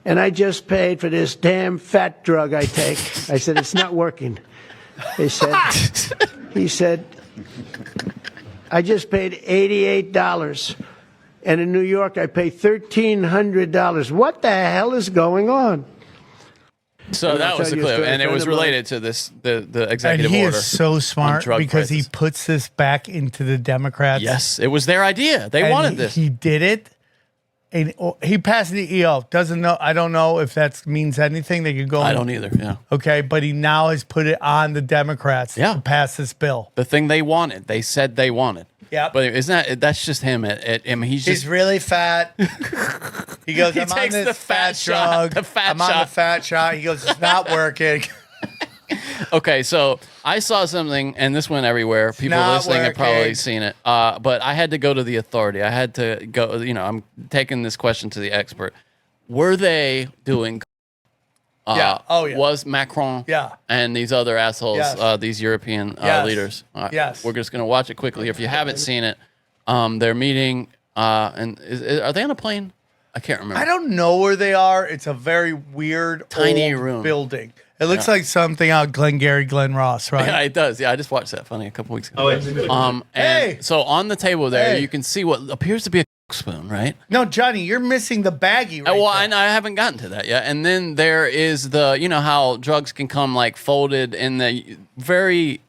and I just paid for this damn fat drug I take. I said, it's not working. He said, I just paid $88, and in New York I pay $1,300. What the hell is going on? So that was the clip, and it was related to this the executive and he order. is so smart because he puts this back into the Democrats. Yes, it was their idea. They wanted this. He did it, and he passed the EO. Doesn't know. I don't know if that means anything. They could go. I don't either. Yeah. Okay, but he now has put it on the Democrats to pass this bill. The thing they wanted. They said they wanted. Yeah. But that's just him. I mean, he's really fat. He goes, He I'm on takes this the fat shot, drug. the fat I'm on shot. the fat shot. He goes, it's not working. Okay, so I saw something, and this went everywhere. People not listening have probably working. seen it. But I had to go to the authority. I had to go, I'm taking this question to the expert. Were they doing Yeah. Oh, yeah. Was Macron Yeah. and these other assholes, Yes. these European Yes. leaders? Yes. We're just going to watch it quickly. If you haven't seen it, they're meeting, and are they on a plane? I can't remember. I don't know where they are. It's a very weird, Tiny old room. building. It looks like something out Glengarry Glen Ross, right? Yeah, it does. Yeah, I just watched that funny a couple weeks ago. Oh, it's good. And Hey! so on the table there, Hey! you can see what appears to be a spoon, right? No, Johnny, you're missing the baggie right Well, there. I haven't gotten to that yet. And then there is how drugs can come like folded in the very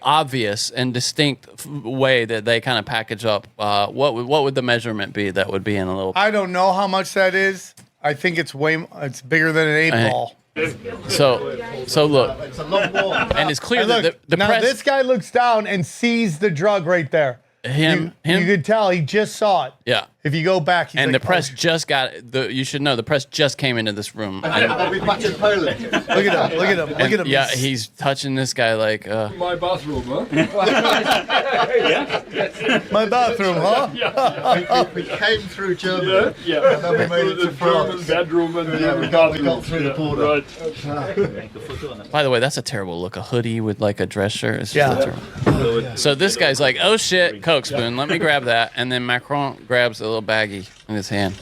obvious and distinct way that they kind of package up. What would the measurement be that would be in a little? I don't know how much that is. I think it's it's bigger than an 8-ball. So look, It's a long ball. and it's clear And that look, the now press. this guy looks down and sees the drug right there. Him? You could tell he just saw it. Yeah. If you go back, he's And like, the press just got you should know the press just came into this room. Are we back in Poland? Look at him! Look at him! Look at him! Yeah, he's touching this guy like. My bathroom, huh? My bathroom, huh? Yeah. We came through Germany. Yeah. And then we made it to the German France. bedroom and We got through the border. Right. By the way, that's a terrible look. A hoodie with like a dress shirt. It's Yeah. just terrible. So this guy's like, oh shit, Coke spoon. Let me grab that. And then Macron grabs a little baggie in his hand.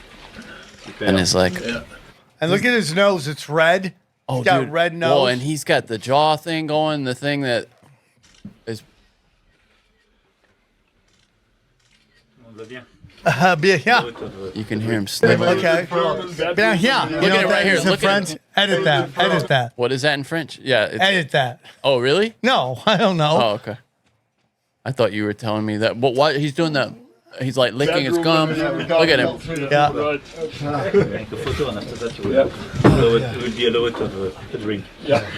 And it's like. And look at his nose. It's red. Oh, He's got dude. red nose. Well, and he's got the jaw thing going, the thing that is. Yeah. You can hear him sniffling. Okay. Yeah. Look at it right here. It's in Look French. at it. Edit that. Edit that. What is that in French? Yeah. Edit that. Oh, really? No, I don't know. Oh, okay. I thought you were telling me that. But why he's doing that? He's like licking his gums. Look at him. Yeah. Make a photo and after that you will be allowed to drink. Yeah.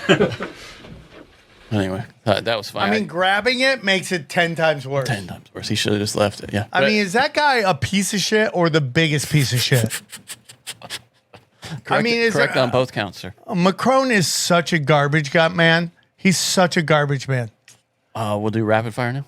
Anyway, that was fine. I mean, grabbing it makes it 10 times worse. 10 times worse. He should have just left it. Yeah. I mean, is that guy a piece of shit or the biggest piece of shit? Correct on both counts, sir. Macron is such a garbage gut man. He's such a garbage man. We'll do rapid fire now.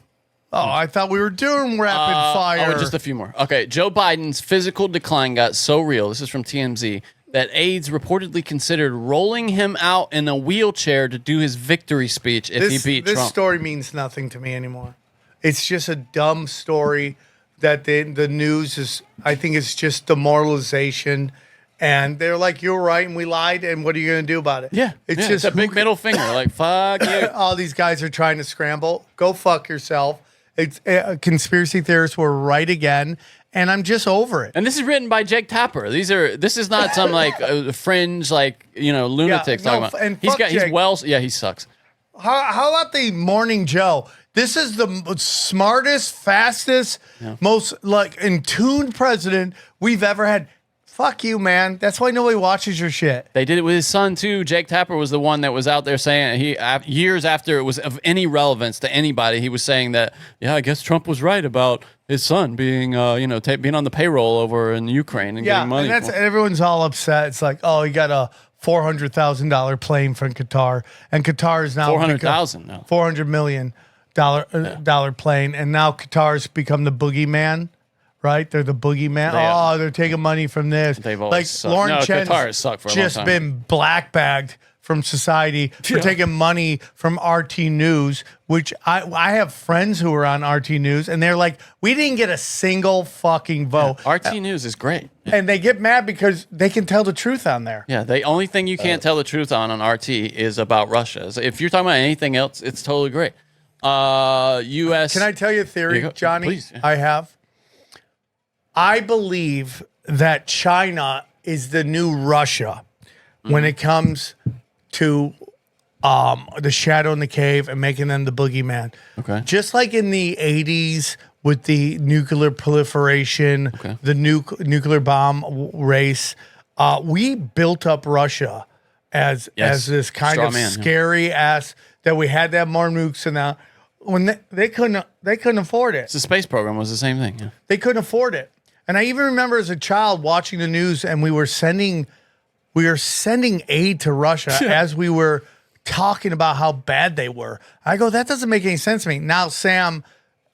Oh, I thought we were doing rapid fire. Oh, just a few more. Okay, Joe Biden's physical decline got so real. This is from TMZ that aides reportedly considered rolling him out in a wheelchair to do his victory speech if he beat this Trump. story means nothing to me anymore. It's just a dumb story that the news is, I think it's just demoralization. And they're like, you're right, and we lied, and what are you going to do about it? Yeah. It's It's a big middle finger. Like, fuck you. All these guys are trying to scramble. Go fuck yourself. It's conspiracy theorists were right again, and I'm just over it. And this is written by Jake Tapper. This is not some like fringe lunatics talking about. And He's fuck Jake. He sucks. How about the Morning Joe? This is the smartest, fastest, most in tuned president we've ever had. Fuck you, man. That's why nobody watches your shit. They did it with his son too. Jake Tapper was the one that was out there saying years after it was of any relevance to anybody, he was saying that I guess Trump was right about his son being being on the payroll over in Ukraine and getting money. And everyone's all upset. It's like, oh, he got a $400,000 plane from Qatar, and Qatar is now $400 million dollar plane, and now Qatar's become the boogeyman. Right, they're the boogeyman. They're taking money from this. They've always sucked. Lauren Chen's Qatar has sucked for a long just time. been blackbagged from society for taking money from RT News, which I have friends who are on RT News, and they're like, we didn't get a single fucking vote. Yeah, RT News is great. And they get mad because they can tell the truth on there. Yeah, the only thing you can't tell the truth on RT is about Russia. So if you're talking about anything else, it's totally great. U.S. Can I tell you a theory, Johnny? Please, yeah. I have. I believe that China is the new Russia when it comes to the shadow in the cave and making them the boogeyman. Okay. Just like in the 80s with the nuclear proliferation, the nuclear bomb race, we built up Russia as this kind of scary ass that we had to have more nukes and that when they couldn't afford it. The space program was the same thing. Yeah. They couldn't afford it. And I even remember as a child watching the news, and we were sending aid to Russia as we were talking about how bad they were. I go, that doesn't make any sense to me. Now Sam,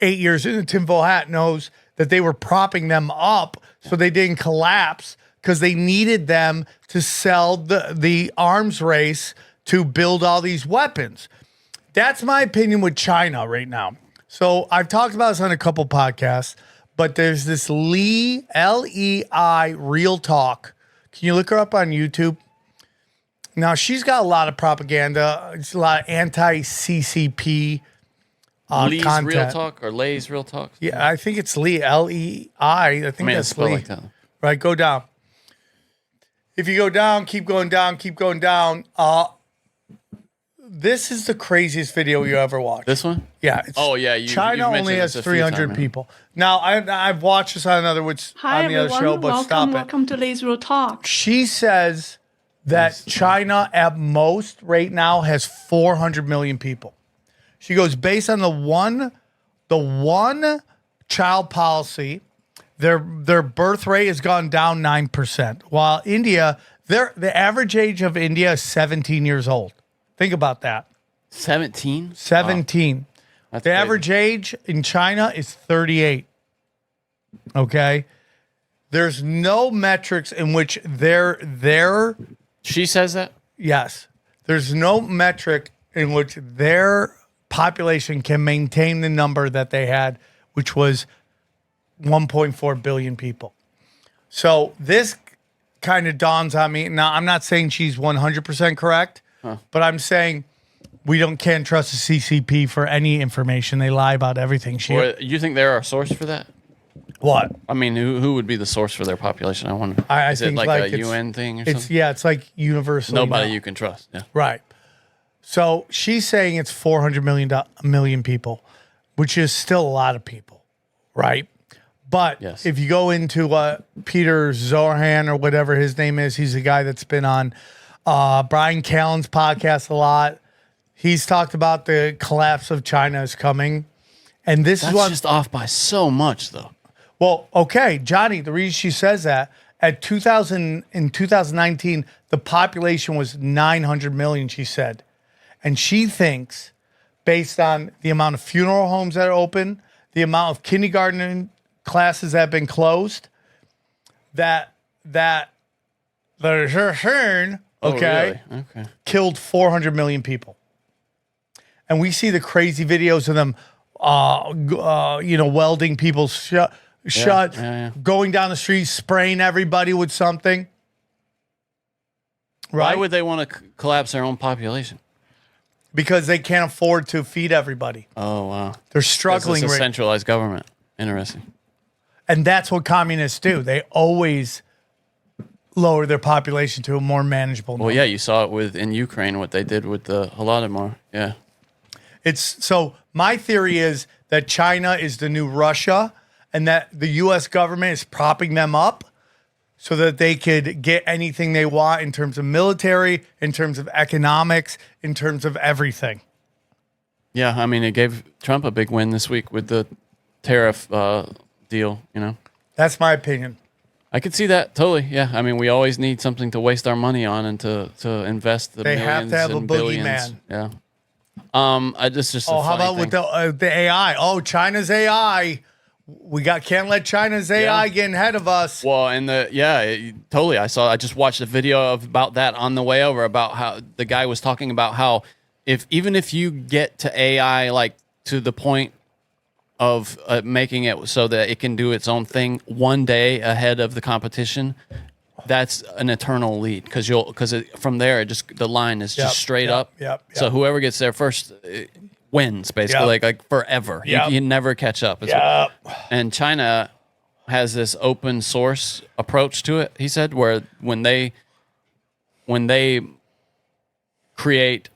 8 years in the tinfoil hat, knows that they were propping them up so they didn't collapse because they needed them to sell the arms race to build all these weapons. That's my opinion with China right now. So I've talked about this on a couple podcasts. But there's this L-E-I Real Talk. Can you look her up on YouTube? Now, she's got a lot of propaganda. It's a lot of anti-CCP Lee's content. Real Talk or Lay's Real Talk? Yeah, I think it's Lee, L-E-I. I think that's Lee. Like that. Right, go down. If you go down, keep going down, keep going down. This is the craziest video you ever watched. This one? Yeah. China only has 300 people. Now, I've watched this on another other show, but stop it. Welcome to Lay's Real Talk. She says that China at most right now has 400 million people. She goes, based on the one child policy, their birth rate has gone down 9%. While India, the average age of India is 17 years old. Think about that. 17? 17. That's the crazy. average age in China is 38. Okay? There's no metrics in which their She says that? Yes. There's no metric in which their population can maintain the number that they had, which was 1.4 billion people. So this kind of dawns on me. Now, I'm not saying she's 100% correct. But I'm saying can't trust the CCP for any information. They lie about everything. You think they're a source for that? What? I mean, who would be the source for their population? I wonder. Is it like a UN thing or something? Yeah, it's like universal. Nobody you can trust. Yeah. Right. So she's saying it's 400 million people, which is still a lot of people, right? But if you go into Peter Zohan or whatever his name is, he's a guy that's been on Brian Callen's podcast a lot. He's talked about the collapse of China is coming. And that's just off by so much, though. Well, okay, Johnny, the reason she says that, in 2019, the population was 900 million, she said. And she thinks, based on the amount of funeral homes that are open, the amount of kindergarten classes that have been closed, that okay, really? Okay. killed 400 million people. And we see the crazy videos of them, welding people shut, going down the street, spraying everybody with something. Right? Why would they want to collapse their own population? Because they can't afford to feed everybody. Oh, wow. They're struggling. It's a centralized government. Interesting. And that's what communists do. They always lower their population to a more manageable number. Well, yeah, you saw it in Ukraine, what they did with the Holodomor. Yeah. So my theory is that China is the new Russia and that the U.S. government is propping them up so that they could get anything they want in terms of military, in terms of economics, in terms of everything. Yeah, I mean, it gave Trump a big win this week with the tariff deal, That's my opinion. I could see that totally. Yeah, I mean, we always need something to waste our money on and to invest the They millions have to have a and billions. boogeyman. Yeah. I just a how funny about thing. with the AI? Oh, China's AI. Can't let China's AI get ahead of us. Well, and totally. I just watched a video about that on the way over, about how the guy was talking about how even if you get to AI like to the point of making it so that it can do its own thing one day ahead of the competition, that's an eternal lead because from there the line is just straight up. Yep. So whoever gets there first wins basically, like forever. You never catch up. And China has this open source approach to it. He said where when they create.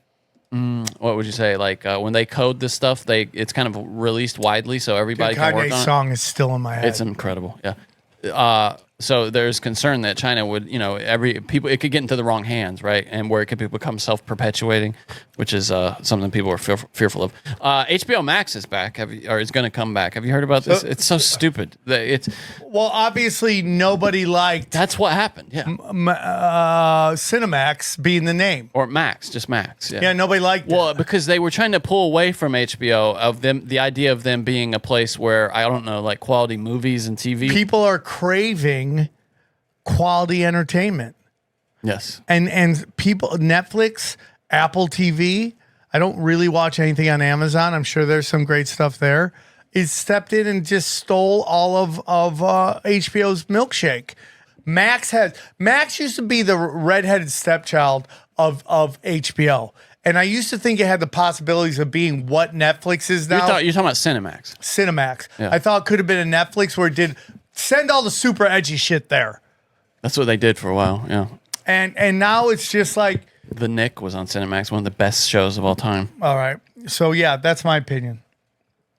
What would you say? Like when they code this stuff, it's kind of released widely, so everybody can work on it. Kanye's song is still in my head. It's incredible. Yeah. So there's concern that China would, it could get into the wrong hands, right? And where it could become self-perpetuating, which is something people are fearful of. HBO Max is back, is going to come back. Have you heard about this? It's so stupid. Well, obviously nobody liked. That's what happened. Yeah. Cinemax being the name, or Max, just Max. Yeah. Yeah, nobody liked it. Well, because they were trying to pull away from HBO of them, the idea of them being a place where I don't know, like quality movies and TV. People are craving quality entertainment. Yes. And people, Netflix, Apple TV, I don't really watch anything on Amazon. I'm sure there's some great stuff there. It stepped in and just stole all of HBO's milkshake. Max used to be the redheaded stepchild of HBO. And I used to think it had the possibilities of being what Netflix is now. You're talking about Cinemax. Cinemax. Yeah. I thought it could have been a Netflix where it did send all the super edgy shit there. That's what they did for a while, yeah. And now it's just like... The Nick was on Cinemax, one of the best shows of all time. All right. So, yeah, that's my opinion.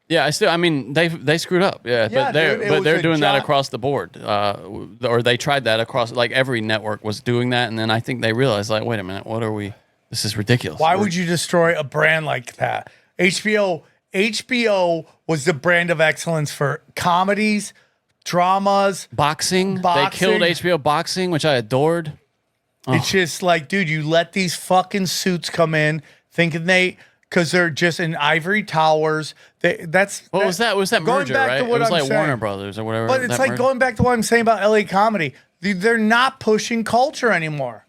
Yeah, they screwed up. Yeah, Yeah, but they're doing that across the board. Or they tried that across, like every network was doing that, and then I think they realized, like, wait a minute, what are we... This is ridiculous. Why would you destroy a brand like that? HBO was the brand of excellence for comedies, dramas, boxing. They killed HBO boxing, which I adored. It's just like, dude, you let these fucking suits come in thinking because they're just in ivory towers. What was that? Was that merger, right? It was like Warner Brothers or whatever. But it's like going back to what I'm saying about LA comedy. They're not pushing culture anymore.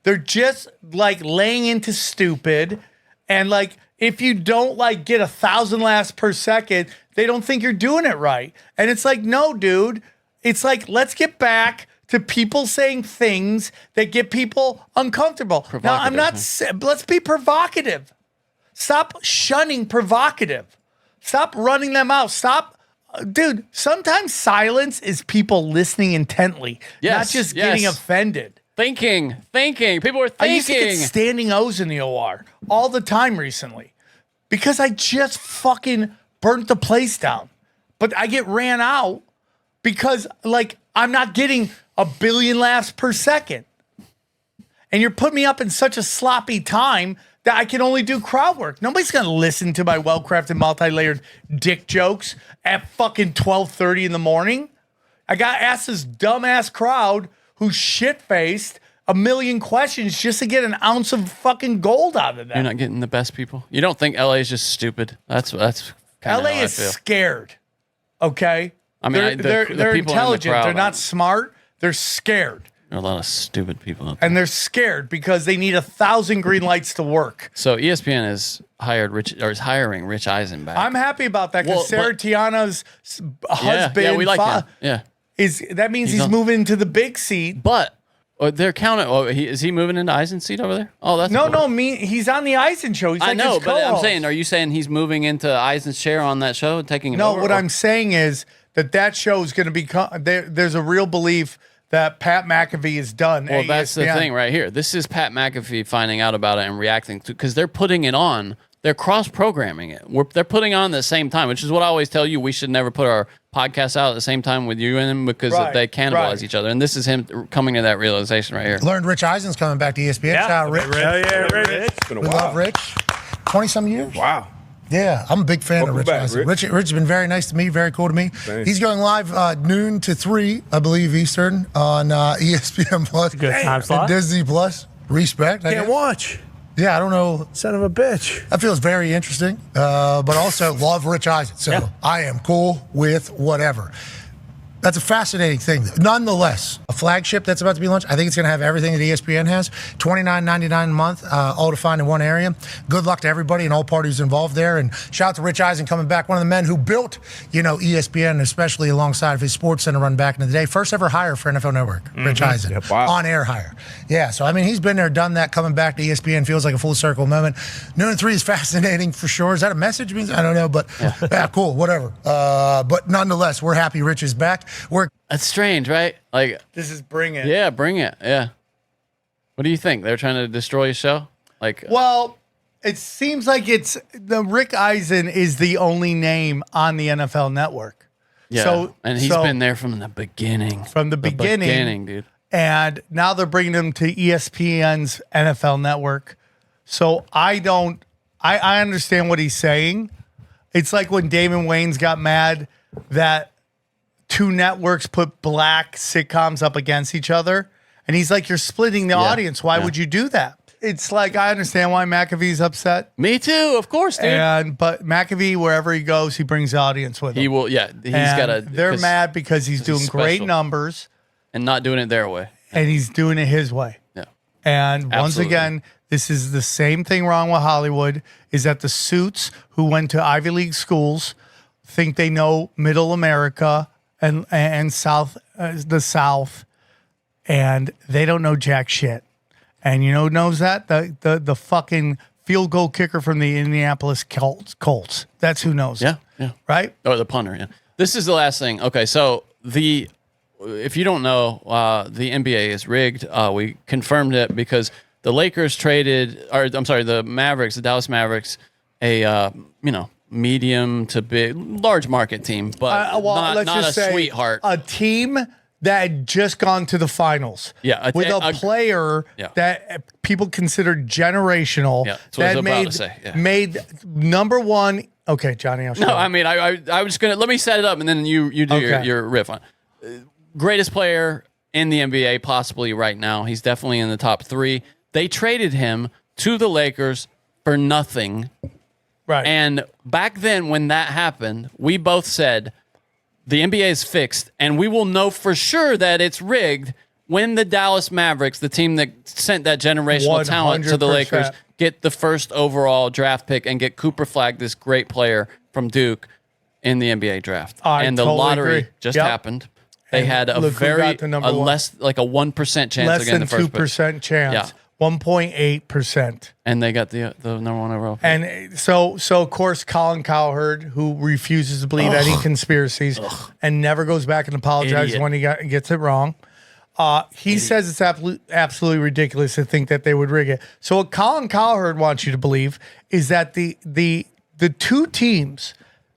They're just like laying into stupid, and like if you don't like get 1,000 laughs per second, they don't think you're doing it right. And it's like, no, dude. It's like, let's get back to people saying things that get people uncomfortable. Now, I'm not. Let's be provocative. Stop shunning provocative. Stop running them out. Stop, dude. Sometimes silence is people listening intently, not just getting offended. Thinking. People are thinking. I used to get standing O's in the OR all the time recently because I just fucking burnt the place down. But I get ran out because, like, I'm not getting 1 billion laughs per second. And you're putting me up in such a sloppy time that I can only do crowd work. Nobody's going to listen to my well-crafted, multi-layered dick jokes at fucking 12:30 in the morning. I got asked this dumbass crowd who's shit-faced 1 million questions just to get an ounce of fucking gold out of that. You're not getting the best people. You don't think LA is just stupid? That's kind of LA is scared. Okay, I mean, they're the people intelligent. in the crowd, They're not smart. They're scared. There are a lot of stupid people out there. And they're scared because they need 1,000 green lights to work. So ESPN is hiring Rich Eisen back. I'm happy about that because Sarah Tiana's husband, yeah, we like him. Yeah, that means he's moving to the big seat. But they're counting. Oh, is he moving into Eisen's seat over there? Oh, that's cool. He's on the Eisen show. He's I like know, his but I'm co-host. saying, are you saying he's moving into Eisen's chair on that show and taking it over? No, what I'm saying is that show is going to become. There's a real belief that Pat McAfee is done. Well, at that's the ESPN. thing right here. This is Pat McAfee finding out about it and reacting to, because they're putting it on. They're cross-programming it. They're putting it on at the same time, which is what I always tell you. We should never put our podcasts out at the same time with you and him because they cannibalize each other. And this is him coming to that realization right here. Learned Rich Eisen's coming back to ESPN. Shout out Rich. Rich. It's been a We while. love Rich. 20-some years. Wow. Yeah, I'm a big fan of Rich Eisen. Rich has been very nice to me, very cool to me. Thanks. He's going live noon to 3, I believe, Eastern on ESPN Plus. Good time slot. And Disney Plus. Respect. I Can't guess. watch. Yeah, I don't know. Son of a bitch. That feels very interesting, but also love Rich Eisen. So I am cool with whatever. That's a fascinating thing. Nonetheless, a flagship that's about to be launched, I think it's going to have everything that ESPN has. $29.99 a month, all to find in one area. Good luck to everybody and all parties involved there. And shout out to Rich Eisen coming back, one of the men who built, ESPN, especially alongside of his Sports Center run back in the day. First ever hire for NFL Network, Rich Eisen. Yep, wow. On-air hire. Yeah, so, he's been there, done that, coming back to ESPN feels like a full circle moment. Noon and 3 is fascinating for sure. Is that a message? I don't know, but yeah, cool, whatever. But nonetheless, we're happy Rich is back. That's strange, right? Like, this is Bring It. Yeah, Bring It. Yeah. What do you think? They're trying to destroy his show? Well, it seems like Rick Eisen is the only name on the NFL Network. Yeah, and he's been there from the beginning. From the beginning, dude. And now they're bringing him to ESPN's NFL Network. So I understand what he's saying. It's like when Damon Wayans got mad that 2 networks put black sitcoms up against each other. And he's like, you're splitting the audience. Why would you do that? It's like, I understand why McAfee's upset. Me too, of course, dude. But McAfee, wherever he goes, he brings the audience with him. He will, yeah. They're mad because he's doing great numbers. And not doing it their way. And he's doing it his way. Yeah. And once again, this is the same thing wrong with Hollywood, is that the suits who went to Ivy League schools think they know middle America and South, the South, and they don't know jack shit. And you know who knows that? The fucking field goal kicker from the Indianapolis Colts. That's who knows. Yeah. Right? Or the punter, yeah. This is the last thing. Okay, so if you don't know, the NBA is rigged. We confirmed it because the Lakers the Mavericks, the Dallas Mavericks, a medium to big, large market team, but not a sweetheart. A team that had just gone to the finals. Yeah, with a player that people consider generational. Yeah, that's what I was about to say. Yeah. Made number one. Okay, Johnny. I was gonna let me set it up, and then you do your riff on. Greatest player in the NBA, possibly right now. He's definitely in the top 3. They traded him to the Lakers for nothing. Right. And back then, when that happened, we both said the NBA is fixed, and we will know for sure that it's rigged when the Dallas Mavericks, the team that sent that generational talent to the 100%. Lakers, get the first overall draft pick and get Cooper Flag, this great player from Duke, in the NBA draft. And the totally lottery agree. just happened. They had a less like a 1% chance less again than the first 2% chance. Yeah. 1.8%. And they got the number 1 overall pick. And so of course, Colin Cowherd, who refuses to believe any conspiracies and never goes back and apologizes Idiot. when he gets it wrong. He says it's absolutely ridiculous to think that they would rig it. So what Colin Cowherd wants you to believe is that the 2 teams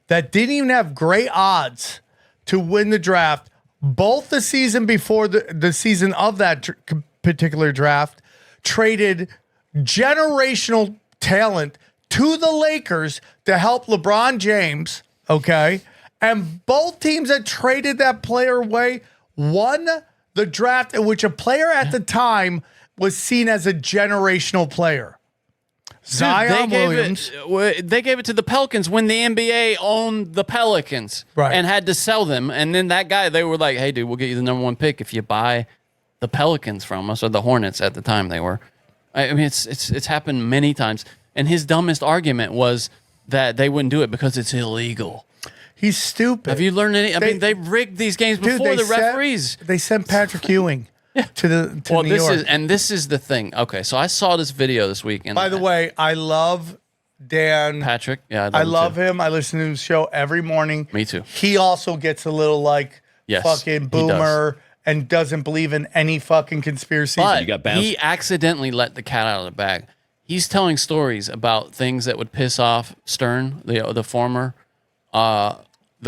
that didn't even have great odds to win the draft, both the season before the season of that particular draft, traded generational talent to the Lakers to help LeBron James, okay? And both teams that traded that player away won the draft in which a player at the time was seen as a generational player. Zion Williams. They gave it to the Pelicans when the NBA owned the Pelicans and had to sell them. And then that guy, they were like, hey, dude, we'll get you the number 1 pick if you buy the Pelicans from us, or the Hornets at the time they were. I mean, it's happened many times. And his dumbest argument was that they wouldn't do it because it's illegal. He's stupid. Have you learned any? I mean, they rigged these games before the referees. They sent Patrick Ewing to New York. This is the thing. Okay, so I saw this video this week. And by the way, I love Dan Patrick. Yeah, I love him. I listen to his show every morning. Me too. He also gets a little like fucking boomer and doesn't believe in any fucking conspiracy. But he accidentally let the cat out of the bag. He's telling stories about things that would piss off Stern, the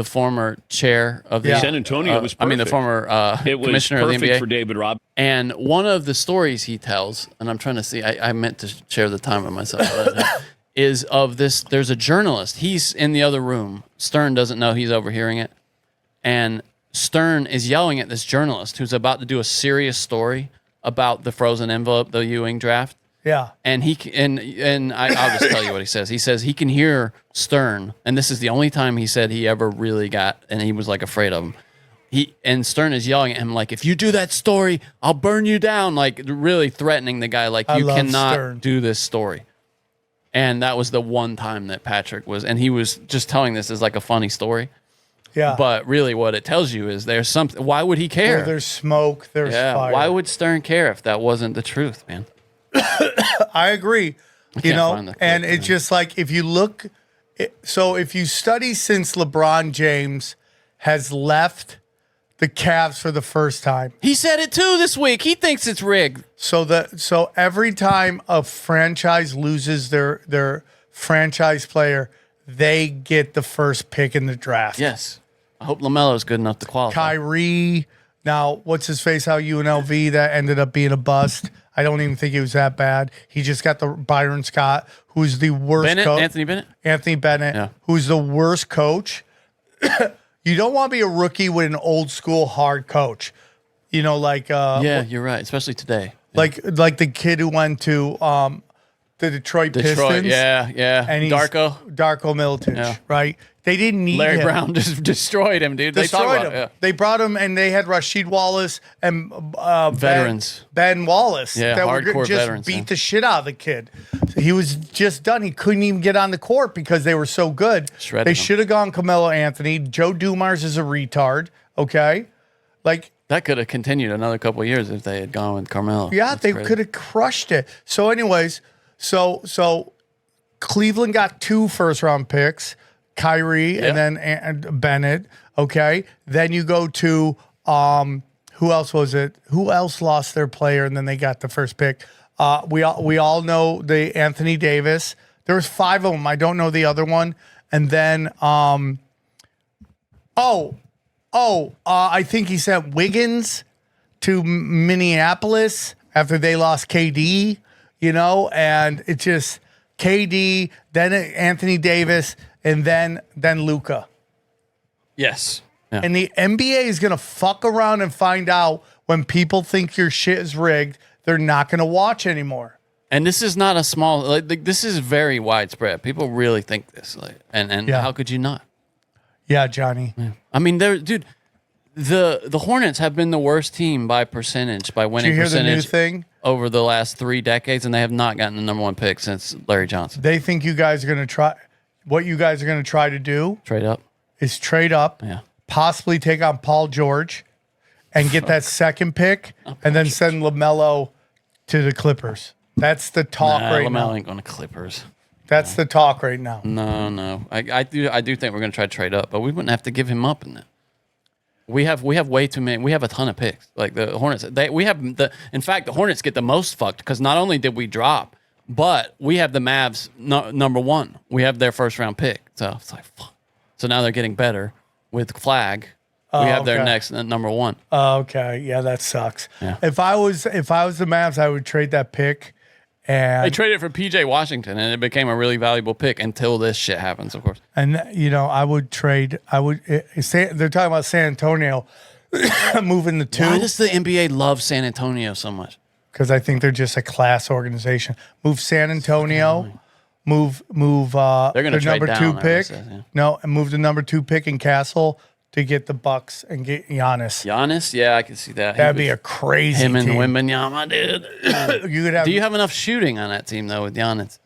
former chair of the San Antonio was perfect. I mean, the former commissioner of the NBA. Perfect for David Robb. And one of the stories he tells, and I'm trying to see, I meant to share the time with myself, is of this. There's a journalist. He's in the other room. Stern doesn't know he's overhearing it. And Stern is yelling at this journalist who's about to do a serious story about the frozen envelope, the Ewing draft. Yeah. And I'll just tell you what he says. He says he can hear Stern, and this is the only time he said he ever really got, and he was like afraid of him. And Stern is yelling at him like, if you do that story, I'll burn you down, like really threatening the guy, like you cannot do this story. And that was the one time that Patrick was, and he was just telling this as like a funny story. Yeah. But really what it tells you is there's something, why would he care? Well, there's smoke, there's fire. Why would Stern care if that wasn't the truth, man? I agree. And it's just like if you look, so if you study since LeBron James has left the Cavs for the first time. He said it too this week. He thinks it's rigged. So every time a franchise loses their franchise player, they get the first pick in the draft. Yes. I hope LaMelo's good enough to qualify. Kyrie, now what's his face out UNLV that ended up being a bust. I don't even think he was that bad. He just got the Byron Scott, who's the worst coach. Anthony Bennett, who's the worst coach. You don't want to be a rookie with an old school hard coach. You know, like you're right, especially today. Like the kid who went to the Detroit Pistons. Yeah. And Darko Milicic, right? They didn't need Larry him. Brown just destroyed him, dude. Destroyed him. They brought him, and they had Rasheed Wallace and veterans. Ben Wallace. Yeah, that hardcore were just veterans. Beat the shit out of the kid. So he was just done. He couldn't even get on the court because they were so good. They should have gone Carmelo Anthony. Joe Dumars is a retard. Okay, like that could have continued another couple of years if they had gone with Carmelo. Yeah, they could have crushed it. So, anyways, so Cleveland got 2 first-round picks. Kyrie and then Bennett. Okay. Then you go to who else was it? Who else lost their player and then they got the first pick? We all know the Anthony Davis. There was 5 of them. I don't know the other one. And then I think he sent Wiggins to Minneapolis after they lost KD. And it just KD, then Anthony Davis. And then Luka. Yes. Yeah. And the NBA is going to fuck around and find out when people think your shit is rigged, they're not going to watch anymore. And this is not a small, this is very widespread. People really think this. And how could you not? Yeah, Johnny. Yeah. I mean, dude, the Hornets have been the worst team by percentage, by winning percentage. Did you hear the new thing? Over the last 3 decades, and they have not gotten the number 1 pick since Larry Johnson. They think you guys are going to try. What you guys are going to try to do trade up, possibly take on Paul George and get that second pick and then send LaMelo to the Clippers. That's the talk right now. LaMelo ain't going to Clippers. That's the talk right now. No. I do think we're going to try to trade up, but we wouldn't have to give him up in that. We have way too many. We have a ton of picks. Like the Hornets, in fact, the Hornets get the most fucked because not only did we drop, but we have the Mavs number 1. We have their first round pick. So it's like, fuck. So now they're getting better with Flag. We have their next number 1. Okay. Yeah, that sucks. Yeah. If I was the Mavs, I would trade that pick. And they traded for PJ Washington, and it became a really valuable pick until this shit happens, of course. And I would trade. They're talking about San Antonio moving the 2. Why does the NBA love San Antonio so much? Because I think they're just a class organization. Move San Antonio, move they're gonna their trade number down, 2 pick. Says, yeah. No, and move the number 2 pick in Castle to get the Bucks and get Giannis. Giannis, yeah, I can see that. That'd be a crazy him and team. Wembanyama, dude. You could have. Do you have enough shooting on that team though with Giannis?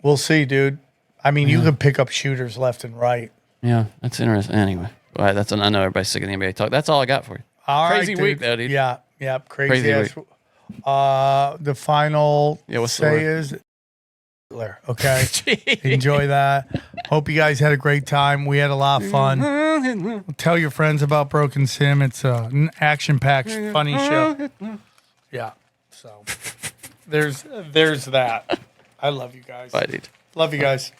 We'll see, dude. I mean, you could pick up shooters left and right. Yeah, that's interesting. Anyway, all right, I know everybody's sick of the NBA talk. That's all I got for you. All Crazy right, week dude. though, dude. Yeah, crazy ass. week. The final what's the say word? is Hitler. Okay, enjoy that. Hope you guys had a great time. We had a lot of fun. Tell your friends about Broken Sim. It's an action-packed, funny show. Yeah. So there's that. I love you guys. Bye, dude. Love you guys.